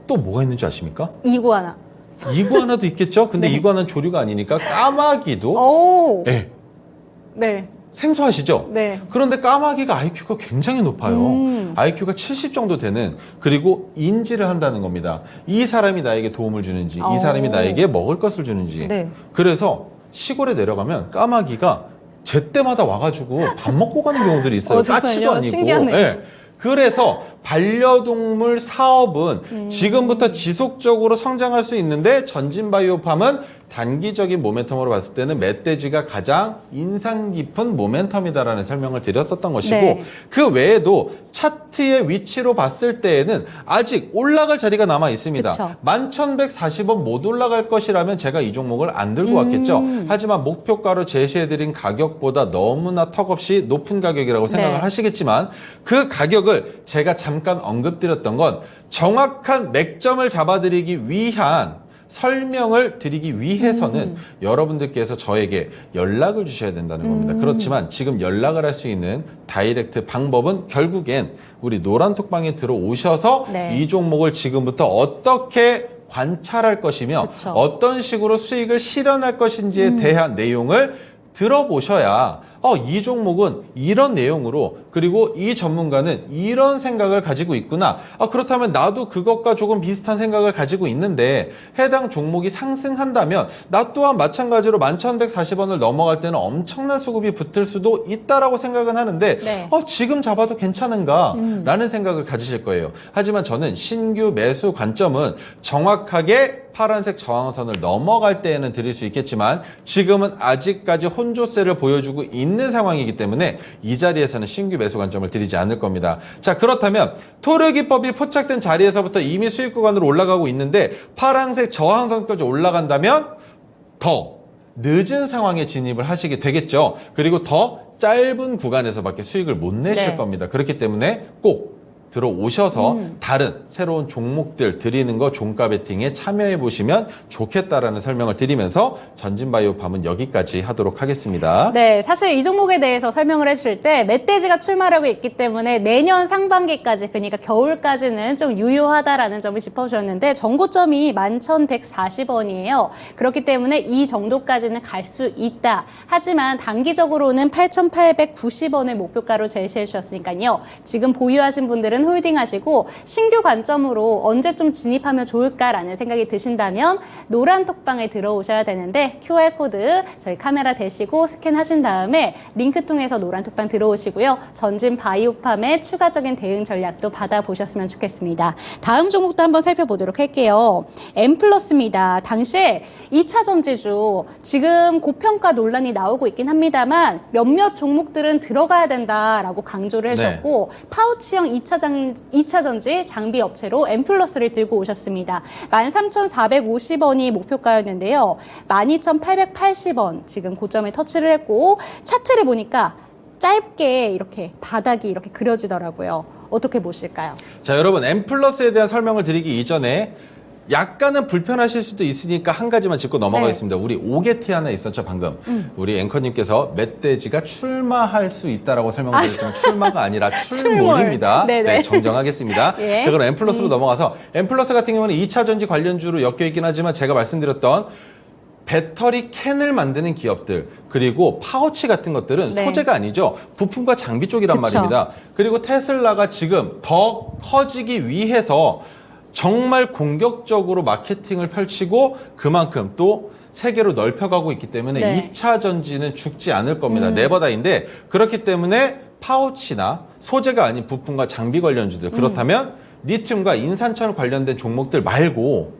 또 뭐가 있는지 아십니까? 이구아나. 이구아나도 있겠죠. 근데 이구아나는 조류가 아니니까 까마귀도 오. 예, 네. 생소하시죠? 네. 그런데 까마귀가 IQ가 굉장히 높아요. IQ가 70 정도 되는, 그리고 인지를 한다는 겁니다. 이 사람이 나에게 도움을 주는지, 이 사람이 오. 나에게 먹을 것을 주는지. 네. 그래서 시골에 내려가면 까마귀가 제때마다 와가지고 밥 먹고 가는 경우들이 있어요. 정말요? 까치도 아니고. 신기하네요. 예. 그래서 반려동물 사업은 지금부터 지속적으로 성장할 수 있는데 전진바이오팜은 단기적인 모멘텀으로 봤을 때는 멧돼지가 가장 인상 깊은 모멘텀이다라는 설명을 드렸었던 것이고 네. 그 외에도 차트의 위치로 봤을 때에는 아직 올라갈 자리가 남아 있습니다. 그쵸. 11,140원 못 올라갈 것이라면 제가 이 종목을 안 들고 왔겠죠. 하지만 목표가로 제시해드린 가격보다 너무나 턱없이 높은 가격이라고 생각을 네. 하시겠지만 그 가격을 제가 잠깐 언급드렸던 건 정확한 맥점을 잡아드리기 위한 설명을 드리기 위해서는 여러분들께서 저에게 연락을 주셔야 된다는 겁니다. 그렇지만 지금 연락을 할 수 있는 다이렉트 방법은 결국엔 우리 노란톡방에 들어오셔서 네. 이 종목을 지금부터 어떻게 관찰할 것이며 그쵸. 어떤 식으로 수익을 실현할 것인지에 대한 내용을 들어보셔야 이 종목은 이런 내용으로, 그리고 이 전문가는 이런 생각을 가지고 있구나. 그렇다면 나도 그것과 조금 비슷한 생각을 가지고 있는데 해당 종목이 상승한다면 나 또한 마찬가지로 11,140원을 넘어갈 때는 엄청난 수급이 붙을 수도 있다라고 생각은 하는데 네. 지금 잡아도 괜찮은가? 라는 생각을 가지실 거예요. 하지만 저는 신규 매수 관점은 정확하게 파란색 저항선을 넘어갈 때에는 드릴 수 있겠지만 지금은 아직까지 혼조세를 보여주고 있는 상황이기 때문에 이 자리에서는 신규 매수 관점을 드리지 않을 겁니다. 자, 그렇다면 토르기법이 포착된 자리에서부터 이미 수익 구간으로 올라가고 있는데 파란색 저항선까지 올라간다면 더 늦은 상황에 진입을 하시게 되겠죠. 그리고 더 짧은 구간에서밖에 수익을 못 내실 네. 겁니다. 그렇기 때문에 꼭 들어오셔서 다른 새로운 종목들 드리는 거 종가 베팅에 참여해 보시면 좋겠다라는 설명을 드리면서 전진바이오팜은 여기까지 하도록 하겠습니다. 네, 사실 이 종목에 대해서 설명을 해주실 때 멧돼지가 출마하고 있기 때문에 내년 상반기까지, 그러니까 겨울까지는 좀 유효하다라는 점을 짚어주셨는데 정고점이 11,140원이에요. 그렇기 때문에 이 정도까지는 갈 수 있다. 하지만 단기적으로는 8,890원을 목표가로 제시해 주셨으니까요. 지금 보유하신 분들은 홀딩하시고 신규 관점으로 언제쯤 진입하면 좋을까라는 생각이 드신다면 노란 톡방에 들어오셔야 되는데 QR코드 저희 카메라 대시고 스캔하신 다음에 링크 통해서 노란 톡방 들어오시고요. 전진 바이오팜의 추가적인 대응 전략도 받아보셨으면 좋겠습니다. 다음 종목도 한번 살펴보도록 할게요. M+입니다. 당시에 2차 전지주 지금 고평가 논란이 나오고 있긴 합니다만 몇몇 종목들은 들어가야 된다라고 강조를 해주셨고 파우치형 2차 전지 장비 업체로 M+를 들고 오셨습니다. 13,450원이 목표가였는데요. 12,880원 지금 고점에 터치를 했고 차트를 보니까 짧게 이렇게 바닥이 이렇게 그려지더라고요. 어떻게 보실까요? 자, 여러분 M+에 대한 설명을 드리기 이전에 약간은 불편하실 수도 있으니까 한 가지만 짚고 넘어가겠습니다. 우리 오게티 하나 있었죠, 방금. 우리 앵커님께서 멧돼지가 출마할 수 있다라고 설명을 드렸지만 출마가 아니라 출몰입니다. 네네. 네, 정정하겠습니다. 예. 자, 그럼 M+로 넘어가서 M+ 같은 경우는 2차 전지 관련주로 엮여 있긴 하지만 제가 말씀드렸던 배터리 캔을 만드는 기업들, 그리고 파우치 같은 것들은 네. 소재가 아니죠. 부품과 장비 쪽이란 그쵸. 말입니다. 그리고 테슬라가 지금 더 커지기 위해서 정말 공격적으로 마케팅을 펼치고 그만큼 또 세계로 넓혀가고 있기 때문에 네. 2차 전지는 죽지 않을 겁니다. 네버다인데 그렇기 때문에 파우치나 소재가 아닌 부품과 장비 관련주들, 그렇다면 리튬과 인산철 관련된 종목들 말고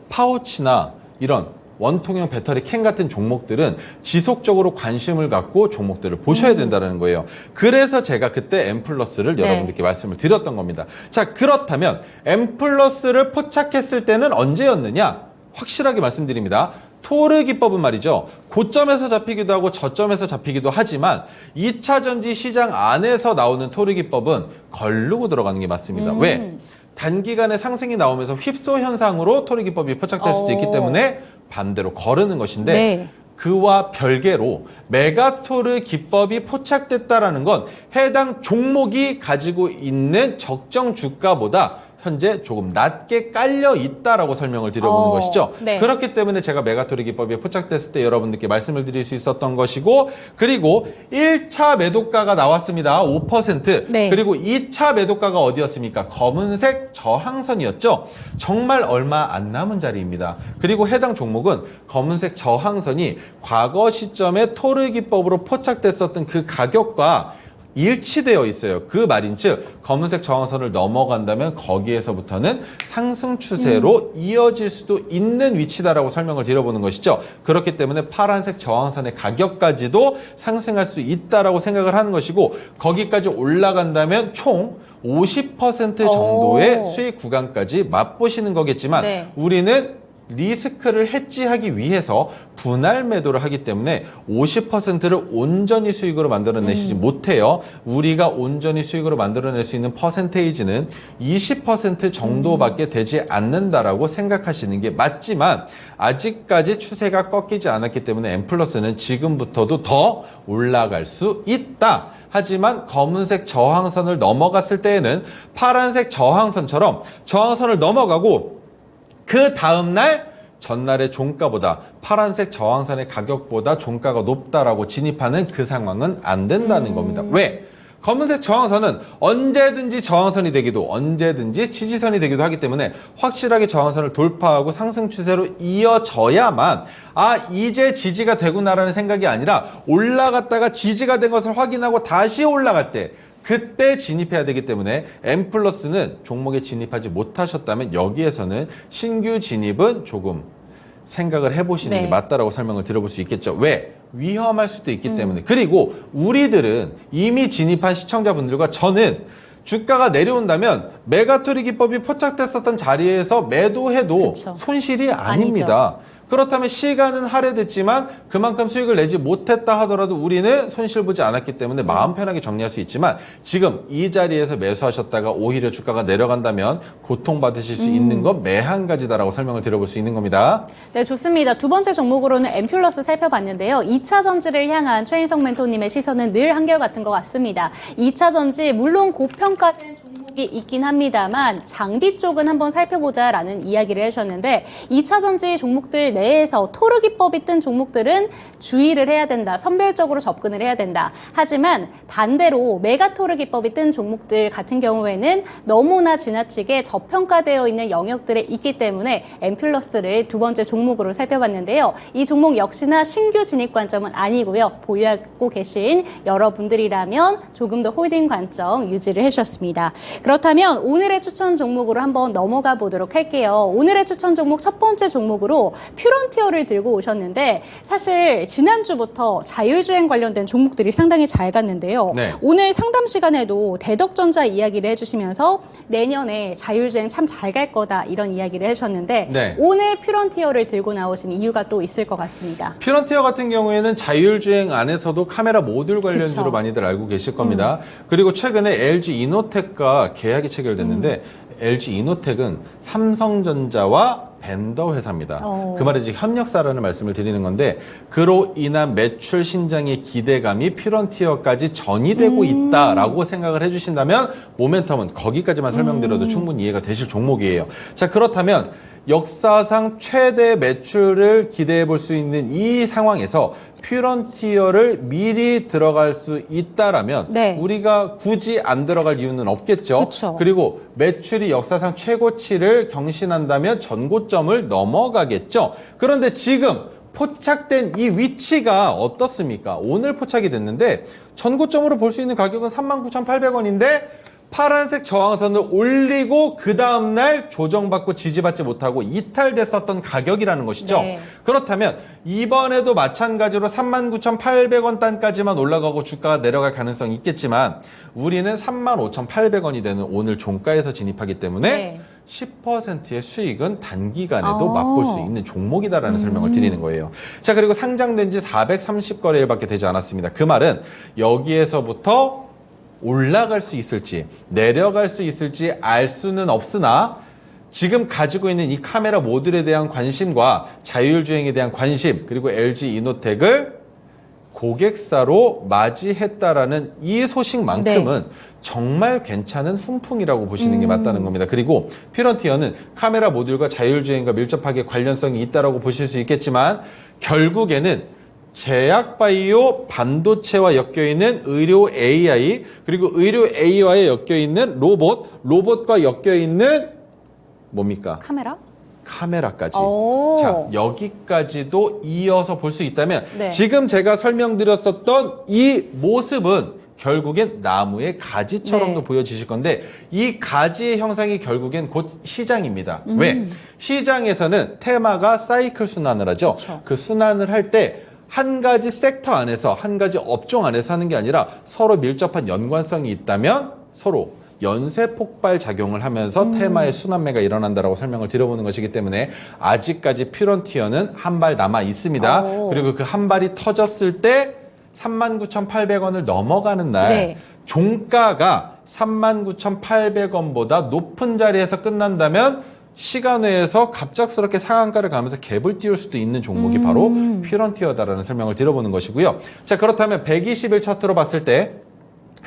파우치나 이런 원통형 배터리 캔 같은 종목들은 지속적으로 관심을 갖고 종목들을 보셔야 된다는 거예요. 그래서 제가 그때 M+를 네. 여러분들께 말씀을 드렸던 겁니다. 자, 그렇다면 M+를 포착했을 때는 언제였느냐? 확실하게 말씀드립니다. 토르 기법은 말이죠. 고점에서 잡히기도 하고 저점에서 잡히기도 하지만 2차 전지 시장 안에서 나오는 토르 기법은 걸르고 들어가는 게 맞습니다. 왜? 단기간에 상승이 나오면서 휩소 현상으로 토르 기법이 포착될 수도 있기 때문에 반대로 거르는 것인데 네. 그와 별개로 메가토르 기법이 포착됐다라는 건 해당 종목이 가지고 있는 적정 주가보다 현재 조금 낮게 깔려 있다라고 설명을 드려보는 것이죠. 네. 그렇기 때문에 제가 메가토르 기법이 포착됐을 때 여러분들께 말씀을 드릴 수 있었던 것이고, 그리고 1차 매도가가 나왔습니다. 5%. 네. 그리고 2차 매도가가 어디였습니까? 검은색 저항선이었죠. 정말 얼마 안 남은 자리입니다. 그리고 해당 종목은 검은색 저항선이 과거 시점에 토르 기법으로 포착됐었던 그 가격과 일치되어 있어요. 그 말인즉 검은색 저항선을 넘어간다면 거기에서부터는 상승 추세로 이어질 수도 있는 위치다라고 설명을 드려보는 것이죠. 그렇기 때문에 파란색 저항선의 가격까지도 상승할 수 있다라고 생각을 하는 것이고, 거기까지 올라간다면 총 50% 정도의 수익 구간까지 맛보시는 거겠지만 네. 우리는 리스크를 해지하기 위해서 분할 매도를 하기 때문에 50%를 온전히 수익으로 만들어내시지 못해요. 우리가 온전히 수익으로 만들어낼 수 있는 퍼센테이지는 20% 정도밖에 되지 않는다라고 생각하시는 게 맞지만, 아직까지 추세가 꺾이지 않았기 때문에 M+는 지금부터도 더 올라갈 수 있다. 하지만 검은색 저항선을 넘어갔을 때에는 파란색 저항선처럼 저항선을 넘어가고 그 다음날 전날의 종가보다 파란색 저항선의 가격보다 종가가 높다라고 진입하는 그 상황은 안 된다는 겁니다. 왜? 검은색 저항선은 언제든지 저항선이 되기도 언제든지 지지선이 되기도 하기 때문에 확실하게 저항선을 돌파하고 상승 추세로 이어져야만 이제 지지가 되구나라는 생각이 아니라 올라갔다가 지지가 된 것을 확인하고 다시 올라갈 때 그때 진입해야 되기 때문에 M+는 종목에 진입하지 못하셨다면 여기에서는 신규 진입은 조금 생각을 해보시는 게 맞다라고 설명을 드려볼 수 있겠죠. 왜? 위험할 수도 있기 때문에. 그리고 우리들은 이미 진입한 시청자분들과 저는 주가가 내려온다면 메가토르 기법이 포착됐었던 자리에서 매도해도 그쵸. 손실이 아닙니다. 그렇다면 시간은 할애됐지만 그만큼 수익을 내지 못했다 하더라도 우리는 손실 보지 않았기 때문에 마음 편하게 정리할 수 있지만, 지금 이 자리에서 매수하셨다가 오히려 주가가 내려간다면 고통받으실 수 있는 건 매한 가지다라고 설명을 드려볼 수 있는 겁니다. 네, 좋습니다. 두 번째 종목으로는 M+ 살펴봤는데요. 2차 전지를 향한 최인성 멘토님의 시선은 늘 한결같은 것 같습니다. 2차 전지 물론 고평가된 종목이 있긴 합니다만 장비 쪽은 한번 살펴보자라는 이야기를 해주셨는데, 2차 전지 종목들 내에서 토르 기법이 뜬 종목들은 주의를 해야 된다. 선별적으로 접근을 해야 된다. 하지만 반대로 메가토르 기법이 뜬 종목들 같은 경우에는 너무나 지나치게 저평가되어 있는 영역들에 있기 때문에 M+를 두 번째 종목으로 살펴봤는데요. 이 종목 역시나 신규 진입 관점은 아니고요. 보유하고 계신 여러분들이라면 조금 더 홀딩 관점 유지를 해주셨습니다. 그렇다면 오늘의 추천 종목으로 한번 넘어가 보도록 할게요. 오늘의 추천 종목 첫 번째 종목으로 퓨런티어를 들고 오셨는데, 사실 지난주부터 자율주행 관련된 종목들이 상당히 잘 갔는데요. 네. 오늘 상담 시간에도 대덕전자 이야기를 해주시면서 내년에 자율주행 참 잘 갈 거다 이런 이야기를 해주셨는데 네. 오늘 퓨런티어를 들고 나오신 이유가 또 있을 것 같습니다. 퓨런티어 같은 경우에는 자율주행 안에서도 카메라 모듈 관련주로 그쵸. 많이들 알고 계실 겁니다. 그리고 최근에 LG 이노텍과 계약이 체결됐는데 LG 이노텍은 삼성전자와 벤더 회사입니다. 그 말이 이제 협력사라는 말씀을 드리는 건데, 그로 인한 매출 신장의 기대감이 퓨런티어까지 전이되고 있다라고 생각을 해주신다면 모멘텀은 거기까지만 설명드려도 충분히 이해가 되실 종목이에요. 자, 그렇다면 역사상 최대 매출을 기대해 볼 수 있는 이 상황에서 퓨런티어를 미리 들어갈 수 있다라면 네. 우리가 굳이 안 들어갈 이유는 없겠죠. 그쵸. 그리고 매출이 역사상 최고치를 경신한다면 전고점을 넘어가겠죠. 그런데 지금 포착된 이 위치가 어떻습니까? 오늘 포착이 됐는데 전고점으로 볼 수 있는 가격은 39,800원인데 파란색 저항선을 올리고 그 다음날 조정받고 지지받지 못하고 이탈됐었던 가격이라는 것이죠. 네. 그렇다면 이번에도 마찬가지로 39,800원 단까지만 올라가고 주가가 내려갈 가능성이 있겠지만 우리는 35,800원이 되는 오늘 종가에서 진입하기 때문에 네. 10%의 수익은 단기간에도 맛볼 수 있는 종목이다라는 설명을 드리는 거예요. 자, 그리고 상장된 지 430거래일밖에 되지 않았습니다. 그 말은 여기에서부터 올라갈 수 있을지 내려갈 수 있을지 알 수는 없으나 지금 가지고 있는 이 카메라 모듈에 대한 관심과 자율주행에 대한 관심 그리고 LG 이노텍을 고객사로 맞이했다라는 이 소식만큼은 정말 괜찮은 훈풍이라고 보시는 게 맞다는 겁니다. 그리고 퓨런티어는 카메라 모듈과 자율주행과 밀접하게 관련성이 있다고 보실 수 있겠지만 결국에는 제약바이오 반도체와 엮여있는 의료 AI 그리고 의료 AI와 엮여있는 로봇과 엮여있는 뭡니까? 카메라까지. 오. 자, 여기까지도 이어서 볼 수 있다면 네. 지금 제가 설명드렸었던 이 모습은 결국엔 나무의 가지처럼도 네. 보여지실 건데 이 가지의 형상이 결국엔 곧 시장입니다. 왜? 시장에서는 테마가 사이클 순환을 하죠. 그렇죠. 그 순환을 할 때 한 가지 섹터 안에서 한 가지 업종 안에서 하는 게 아니라 서로 밀접한 연관성이 있다면 서로 연쇄 폭발 작용을 하면서 테마의 순환매가 일어난다라고 설명을 드려보는 것이기 때문에 아직까지 퓨런티어는 한 발 남아 있습니다. 오. 그리고 그 한 발이 터졌을 때 39,800원을 넘어가는 날 네. 종가가 39,800원보다 높은 자리에서 끝난다면 시간외에서 갑작스럽게 상한가를 가면서 갭을 띄울 수도 있는 종목이 바로 퓨런티어다라는 설명을 드려보는 것이고요. 자, 그렇다면 120일 차트로 봤을 때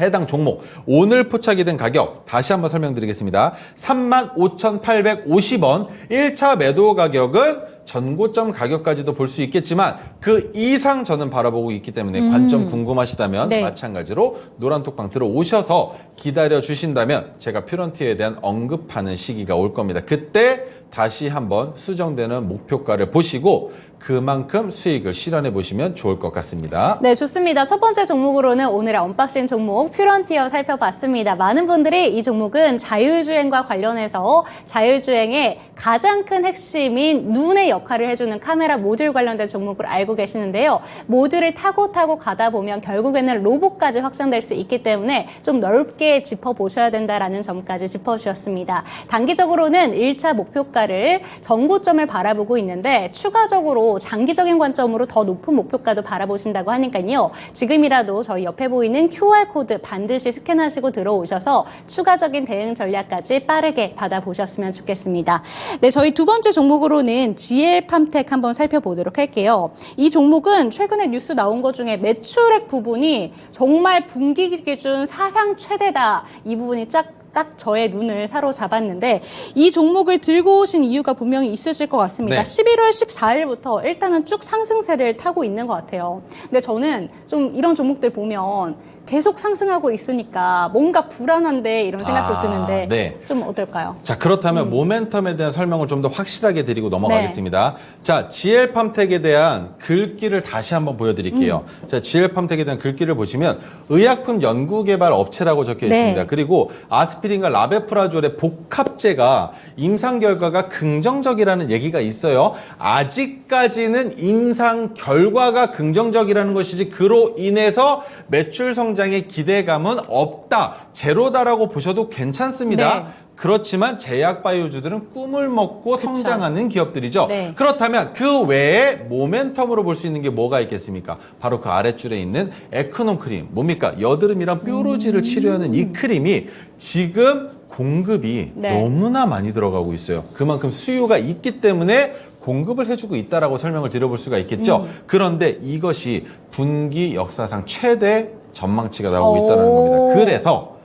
해당 종목 오늘 포착이 된 가격 다시 한번 설명드리겠습니다. 35,850원 1차 매도 가격은 전고점 가격까지도 볼 수 있겠지만 그 이상 저는 바라보고 있기 때문에 관점 궁금하시다면 네. 마찬가지로 노란톡방 들어오셔서 기다려 주신다면 제가 퓨런티에 대한 언급하는 시기가 올 겁니다. 그때 다시 한번 수정되는 목표가를 보시고 그만큼 수익을 실현해 보시면 좋을 것 같습니다. 네, 좋습니다. 첫 번째 종목으로는 오늘의 언박싱 종목 퓨런티어 살펴봤습니다. 많은 분들이 이 종목은 자율주행과 관련해서 자율주행의 가장 큰 핵심인 눈의 역할을 해주는 카메라 모듈 관련된 종목을 알고 계시는데요. 모듈을 타고 가다 보면 결국에는 로봇까지 확장될 수 있기 때문에 좀 넓게 짚어보셔야 된다라는 점까지 짚어주셨습니다. 단기적으로는 1차 목표가를 전고점을 바라보고 있는데 추가적으로 장기적인 관점으로 더 높은 목표가도 바라보신다고 하니까요. 지금이라도 저희 옆에 보이는 QR코드 반드시 스캔하시고 들어오셔서 추가적인 대응 전략까지 빠르게 받아보셨으면 좋겠습니다. 네, 저희 두 번째 종목으로는 GL팜텍 한번 살펴보도록 할게요. 이 종목은 최근에 뉴스 나온 것 중에 매출액 부분이 정말 분기 기준 사상 최대다. 이 부분이 딱 저의 눈을 사로잡았는데 이 종목을 들고 오신 이유가 분명히 있으실 것 같습니다. 네. 11월 14일부터 일단은 쭉 상승세를 타고 있는 것 같아요. 근데 저는 좀 이런 종목들 보면 계속 상승하고 있으니까 뭔가 불안한데 이런 생각도 드는데 네. 좀 어떨까요? 자, 그렇다면 모멘텀에 대한 설명을 좀 더 확실하게 드리고 넘어가겠습니다. 자, GL팜텍에 대한 글귀를 다시 한번 보여드릴게요. 자, GL팜텍에 대한 글귀를 보시면 의약품 연구개발 업체라고 적혀 있습니다. 네. 그리고 아스피린과 라베프라졸의 복합제가 임상 결과가 긍정적이라는 얘기가 있어요. 아직까지는 임상 결과가 긍정적이라는 것이지 그로 인해서 매출 성장의 기대감은 없다. 제로다라고 보셔도 괜찮습니다. 네. 그렇지만 제약바이오주들은 꿈을 먹고 성장하는 기업들이죠. 네. 그렇다면 그 외에 모멘텀으로 볼 수 있는 게 뭐가 있겠습니까? 바로 그 아랫줄에 있는 에크논 크림. 뭡니까? 여드름이랑 뾰루지를 치료하는 이 크림이 지금 공급이 네. 너무나 많이 들어가고 있어요. 그만큼 수요가 있기 때문에 공급을 해주고 있다라고 설명을 드려볼 수가 있겠죠. 그런데 이것이 분기 역사상 최대 전망치가 나오고 있다는 겁니다. 그래서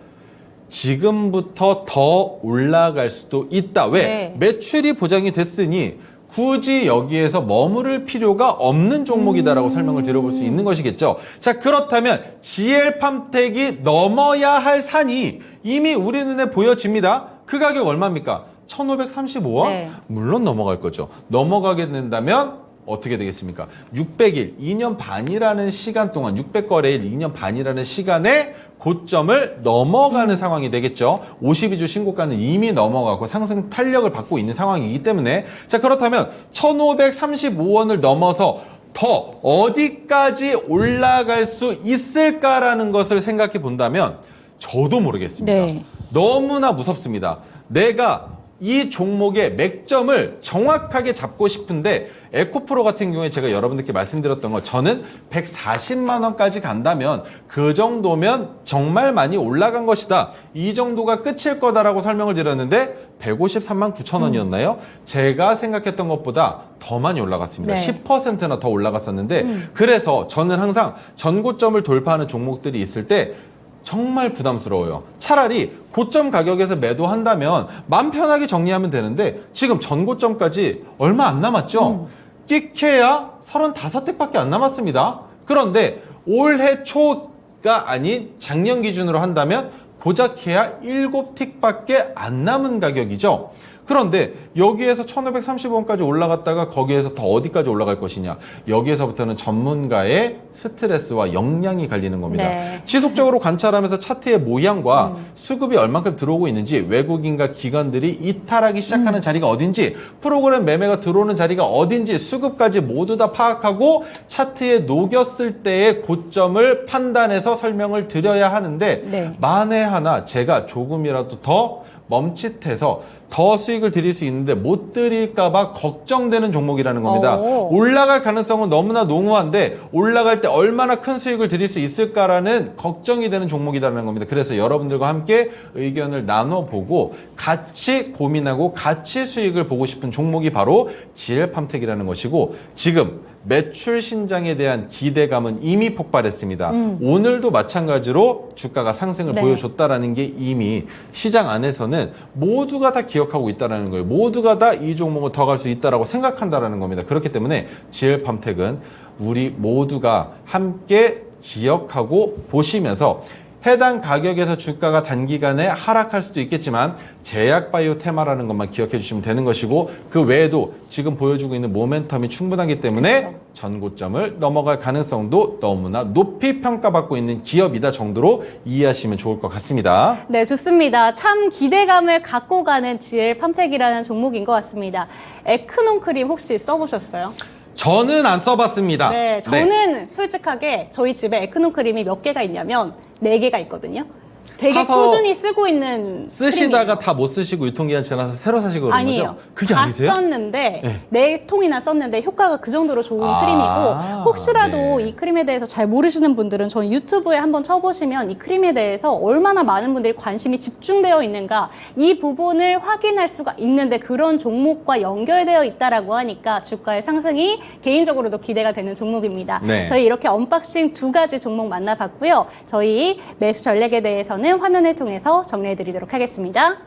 지금부터 더 올라갈 수도 있다. 왜? 네. 매출이 보장이 됐으니 굳이 여기에서 머무를 필요가 없는 종목이다라고 설명을 드려볼 수 있는 것이겠죠. 자, 그렇다면 GL팜텍이 넘어야 할 산이 이미 우리 눈에 보여집니다. 그 가격 얼마입니까? 1,535원? 네. 물론 넘어갈 거죠. 넘어가게 된다면 어떻게 되겠습니까? 600일, 2년 반이라는 시간 동안 600거래일 2년 반이라는 시간에 고점을 넘어가는 상황이 되겠죠. 52주 신고가는 이미 넘어가고 상승 탄력을 받고 있는 상황이기 때문에 자 그렇다면 1535원을 넘어서 더 어디까지 올라갈 수 있을까라는 것을 생각해 본다면 저도 모르겠습니다. 네. 너무나 무섭습니다. 내가 이 종목의 맥점을 정확하게 잡고 싶은데 에코프로 같은 경우에 제가 여러분들께 말씀드렸던 거 저는 140만 원까지 간다면 그 정도면 정말 많이 올라간 것이다. 이 정도가 끝일 거다라고 설명을 드렸는데 153만 9천 원이었나요? 제가 생각했던 것보다 더 많이 올라갔습니다. 네. 10%나 더 올라갔었는데 그래서 저는 항상 전고점을 돌파하는 종목들이 있을 때 정말 부담스러워요. 차라리 고점 가격에서 매도한다면 마음 편하게 정리하면 되는데 지금 전고점까지 얼마 안 남았죠? 끼케야 35택밖에 안 남았습니다. 그런데 올해 초가 아닌 작년 기준으로 한다면 고작 해야 7틱밖에 안 남은 가격이죠. 그런데 여기에서 1530원까지 올라갔다가 거기에서 더 어디까지 올라갈 것이냐. 여기에서부터는 전문가의 스트레스와 역량이 갈리는 겁니다. 네. 지속적으로 관찰하면서 차트의 모양과 수급이 얼만큼 들어오고 있는지 외국인과 기관들이 이탈하기 시작하는 자리가 어딘지 프로그램 매매가 들어오는 자리가 어딘지 수급까지 모두 다 파악하고 차트에 녹였을 때의 고점을 판단해서 설명을 드려야 하는데 네. 만에 하나 제가 조금이라도 더 멈칫해서 더 수익을 드릴 수 있는데 못 드릴까봐 걱정되는 종목이라는 겁니다. 올라갈 가능성은 너무나 농후한데 올라갈 때 얼마나 큰 수익을 드릴 수 있을까라는 걱정이 되는 종목이라는 겁니다. 그래서 여러분들과 함께 의견을 나눠보고 같이 고민하고 같이 수익을 보고 싶은 종목이 바로 GL팜텍이라는 것이고 지금 매출 신장에 대한 기대감은 이미 폭발했습니다. 오늘도 마찬가지로 주가가 상승을 네. 보여줬다라는 게 이미 시장 안에서는 모두가 다 기억하고 있다라는 거예요. 모두가 다 이 종목을 더 갈 수 있다라고 생각한다라는 겁니다. 그렇기 때문에 GL팜텍은 우리 모두가 함께 기억하고 보시면서 해당 가격에서 주가가 단기간에 하락할 수도 있겠지만 제약바이오 테마라는 것만 기억해 주시면 되는 것이고 그 외에도 지금 보여주고 있는 모멘텀이 충분하기 때문에 그쵸. 전고점을 넘어갈 가능성도 너무나 높이 평가받고 있는 기업이다 정도로 이해하시면 좋을 것 같습니다. 네, 좋습니다. 참 기대감을 갖고 가는 GL팜텍이라는 종목인 것 같습니다. 에크논 크림 혹시 써보셨어요? 저는 안 써봤습니다. 네, 저는 솔직하게 저희 집에 에크논 크림이 몇 개가 있냐면 4개가 있거든요. 되게 사서 꾸준히 쓰고 있는 쓰시다가 크림이에요. 다 못 쓰시고 유통기한 지나서 새로 사시고 그런 아니에요. 거죠? 그게 다 아니세요? 썼는데 네. 4통이나 썼는데 효과가 그 정도로 좋은 아, 크림이고 혹시라도 네. 이 크림에 대해서 잘 모르시는 분들은 저는 유튜브에 한번 쳐보시면 이 크림에 대해서 얼마나 많은 분들이 관심이 집중되어 있는가 이 부분을 확인할 수가 있는데 그런 종목과 연결되어 있다라고 하니까 주가의 상승이 개인적으로도 기대가 되는 종목입니다. 네. 저희 이렇게 언박싱 2가지 종목 만나봤고요. 저희 매수 전략에 대해서는 화면을 통해서 정리해드리도록 하겠습니다.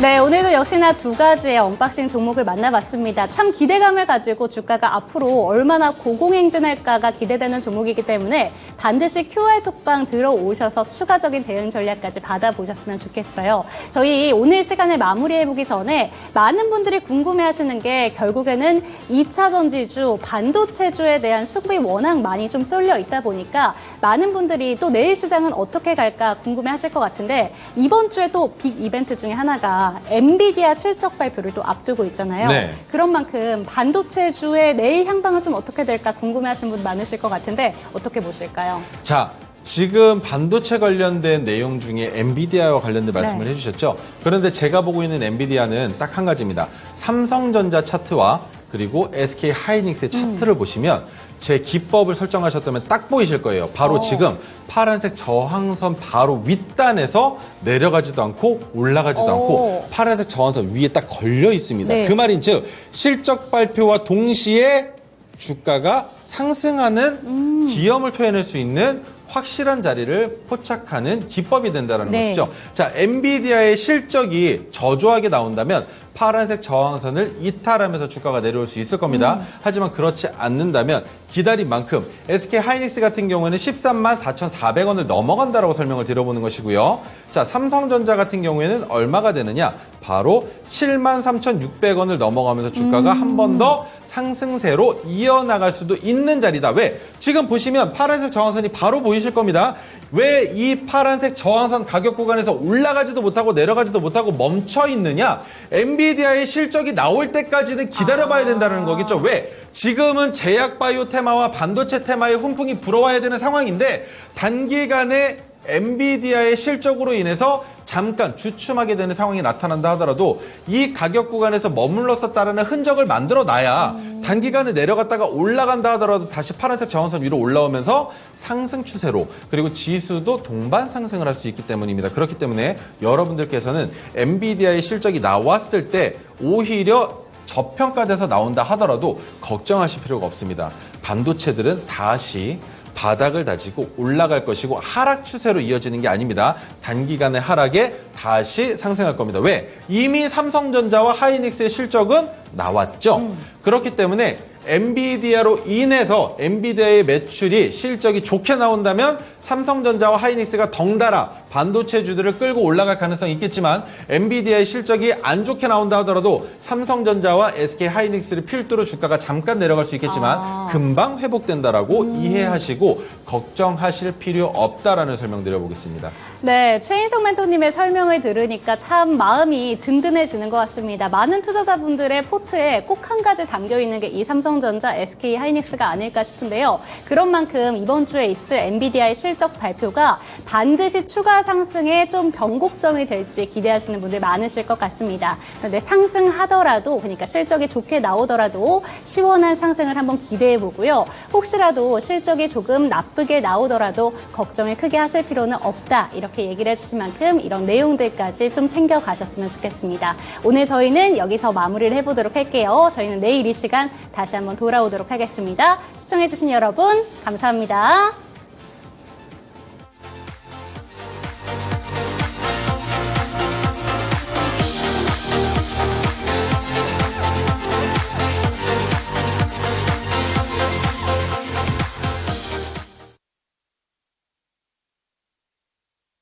네, 오늘도 역시나 2가지의 언박싱 종목을 만나봤습니다. 참 기대감을 가지고 주가가 앞으로 얼마나 고공행진할까가 기대되는 종목이기 때문에 반드시 QR톡방 들어오셔서 추가적인 대응 전략까지 받아보셨으면 좋겠어요. 저희 오늘 시간을 마무리해보기 전에 많은 분들이 궁금해하시는 게 결국에는 2차 전지주, 반도체주에 대한 수급이 워낙 많이 좀 쏠려 있다 보니까 많은 분들이 또 내일 시장은 어떻게 갈까 궁금해하실 것 같은데 이번 주에 또 빅 이벤트 중에 하나가 엔비디아 실적 발표를 또 앞두고 있잖아요. 네. 그런 만큼 반도체주의 내일 향방은 좀 어떻게 될까 궁금해하시는 분 많으실 것 같은데 어떻게 보실까요? 자, 지금 반도체 관련된 내용 중에 엔비디아와 관련된 말씀을 네. 해주셨죠. 그런데 제가 보고 있는 엔비디아는 딱 한 가지입니다. 삼성전자 차트와 그리고 SK 하이닉스의 차트를 보시면 제 기법을 설정하셨다면 딱 보이실 거예요. 바로 지금 파란색 저항선 바로 윗단에서 내려가지도 않고 올라가지도 않고 파란색 저항선 위에 딱 걸려 있습니다. 네. 그 말인즉 실적 발표와 동시에 주가가 상승하는 기염을 토해낼 수 있는 확실한 자리를 포착하는 기법이 된다는 네. 것이죠. 자, 엔비디아의 실적이 저조하게 나온다면 파란색 저항선을 이탈하면서 주가가 내려올 수 있을 겁니다. 하지만 그렇지 않는다면 기다린 만큼 SK 하이닉스 같은 경우에는 13만 4,400원을 넘어간다라고 설명을 드려보는 것이고요. 자, 삼성전자 같은 경우에는 얼마가 되느냐? 바로 7만 3,600원을 넘어가면서 주가가 한 번 더 상승세로 이어나갈 수도 있는 자리다. 왜? 지금 보시면 파란색 저항선이 바로 보이실 겁니다. 왜 이 파란색 저항선 가격 구간에서 올라가지도 못하고 내려가지도 못하고 멈춰 있느냐? 엔비디아의 실적이 나올 때까지는 기다려봐야 된다는 거겠죠. 왜? 지금은 제약 바이오 테마와 반도체 테마의 훈풍이 불어와야 되는 상황인데 단기간에 엔비디아의 실적으로 인해서 잠깐 주춤하게 되는 상황이 나타난다 하더라도 이 가격 구간에서 머물렀었다라는 흔적을 만들어 놔야 단기간에 내려갔다가 올라간다 하더라도 다시 파란색 저항선 위로 올라오면서 상승 추세로 그리고 지수도 동반 상승을 할 수 있기 때문입니다. 그렇기 때문에 여러분들께서는 엔비디아의 실적이 나왔을 때 오히려 저평가돼서 나온다 하더라도 걱정하실 필요가 없습니다. 반도체들은 다시 바닥을 다지고 올라갈 것이고 하락 추세로 이어지는 게 아닙니다. 단기간의 하락에 다시 상승할 겁니다. 왜? 이미 삼성전자와 하이닉스의 실적은 나왔죠. 그렇기 때문에 엔비디아로 인해서 엔비디아의 매출이 실적이 좋게 나온다면 삼성전자와 하이닉스가 덩달아 반도체주들을 끌고 올라갈 가능성이 있겠지만 엔비디아의 실적이 안 좋게 나온다 하더라도 삼성전자와 SK 하이닉스를 필두로 주가가 잠깐 내려갈 수 있겠지만 금방 회복된다라고 이해하시고 걱정하실 필요 없다라는 설명 드려보겠습니다. 네, 최인성 멘토님의 설명을 들으니까 참 마음이 든든해지는 것 같습니다. 많은 투자자분들의 포트에 꼭 한 가지 담겨있는 게 이 삼성전자, SK 하이닉스가 아닐까 싶은데요. 그런 만큼 이번 주에 있을 엔비디아의 실적 발표가 반드시 추가 상승에 좀 변곡점이 될지 기대하시는 분들 많으실 것 같습니다. 그런데 상승하더라도, 그러니까 실적이 좋게 나오더라도 시원한 상승을 한번 기대해보고요. 혹시라도 실적이 조금 나쁘게 나오더라도 걱정을 크게 하실 필요는 없다. 이렇게 얘기를 해주신 만큼 이런 내용들까지 좀 챙겨가셨으면 좋겠습니다. 오늘 저희는 여기서 마무리를 해보도록 할게요. 저희는 내일 이 시간 다시 한번 돌아오도록 하겠습니다. 시청해주신 여러분 감사합니다.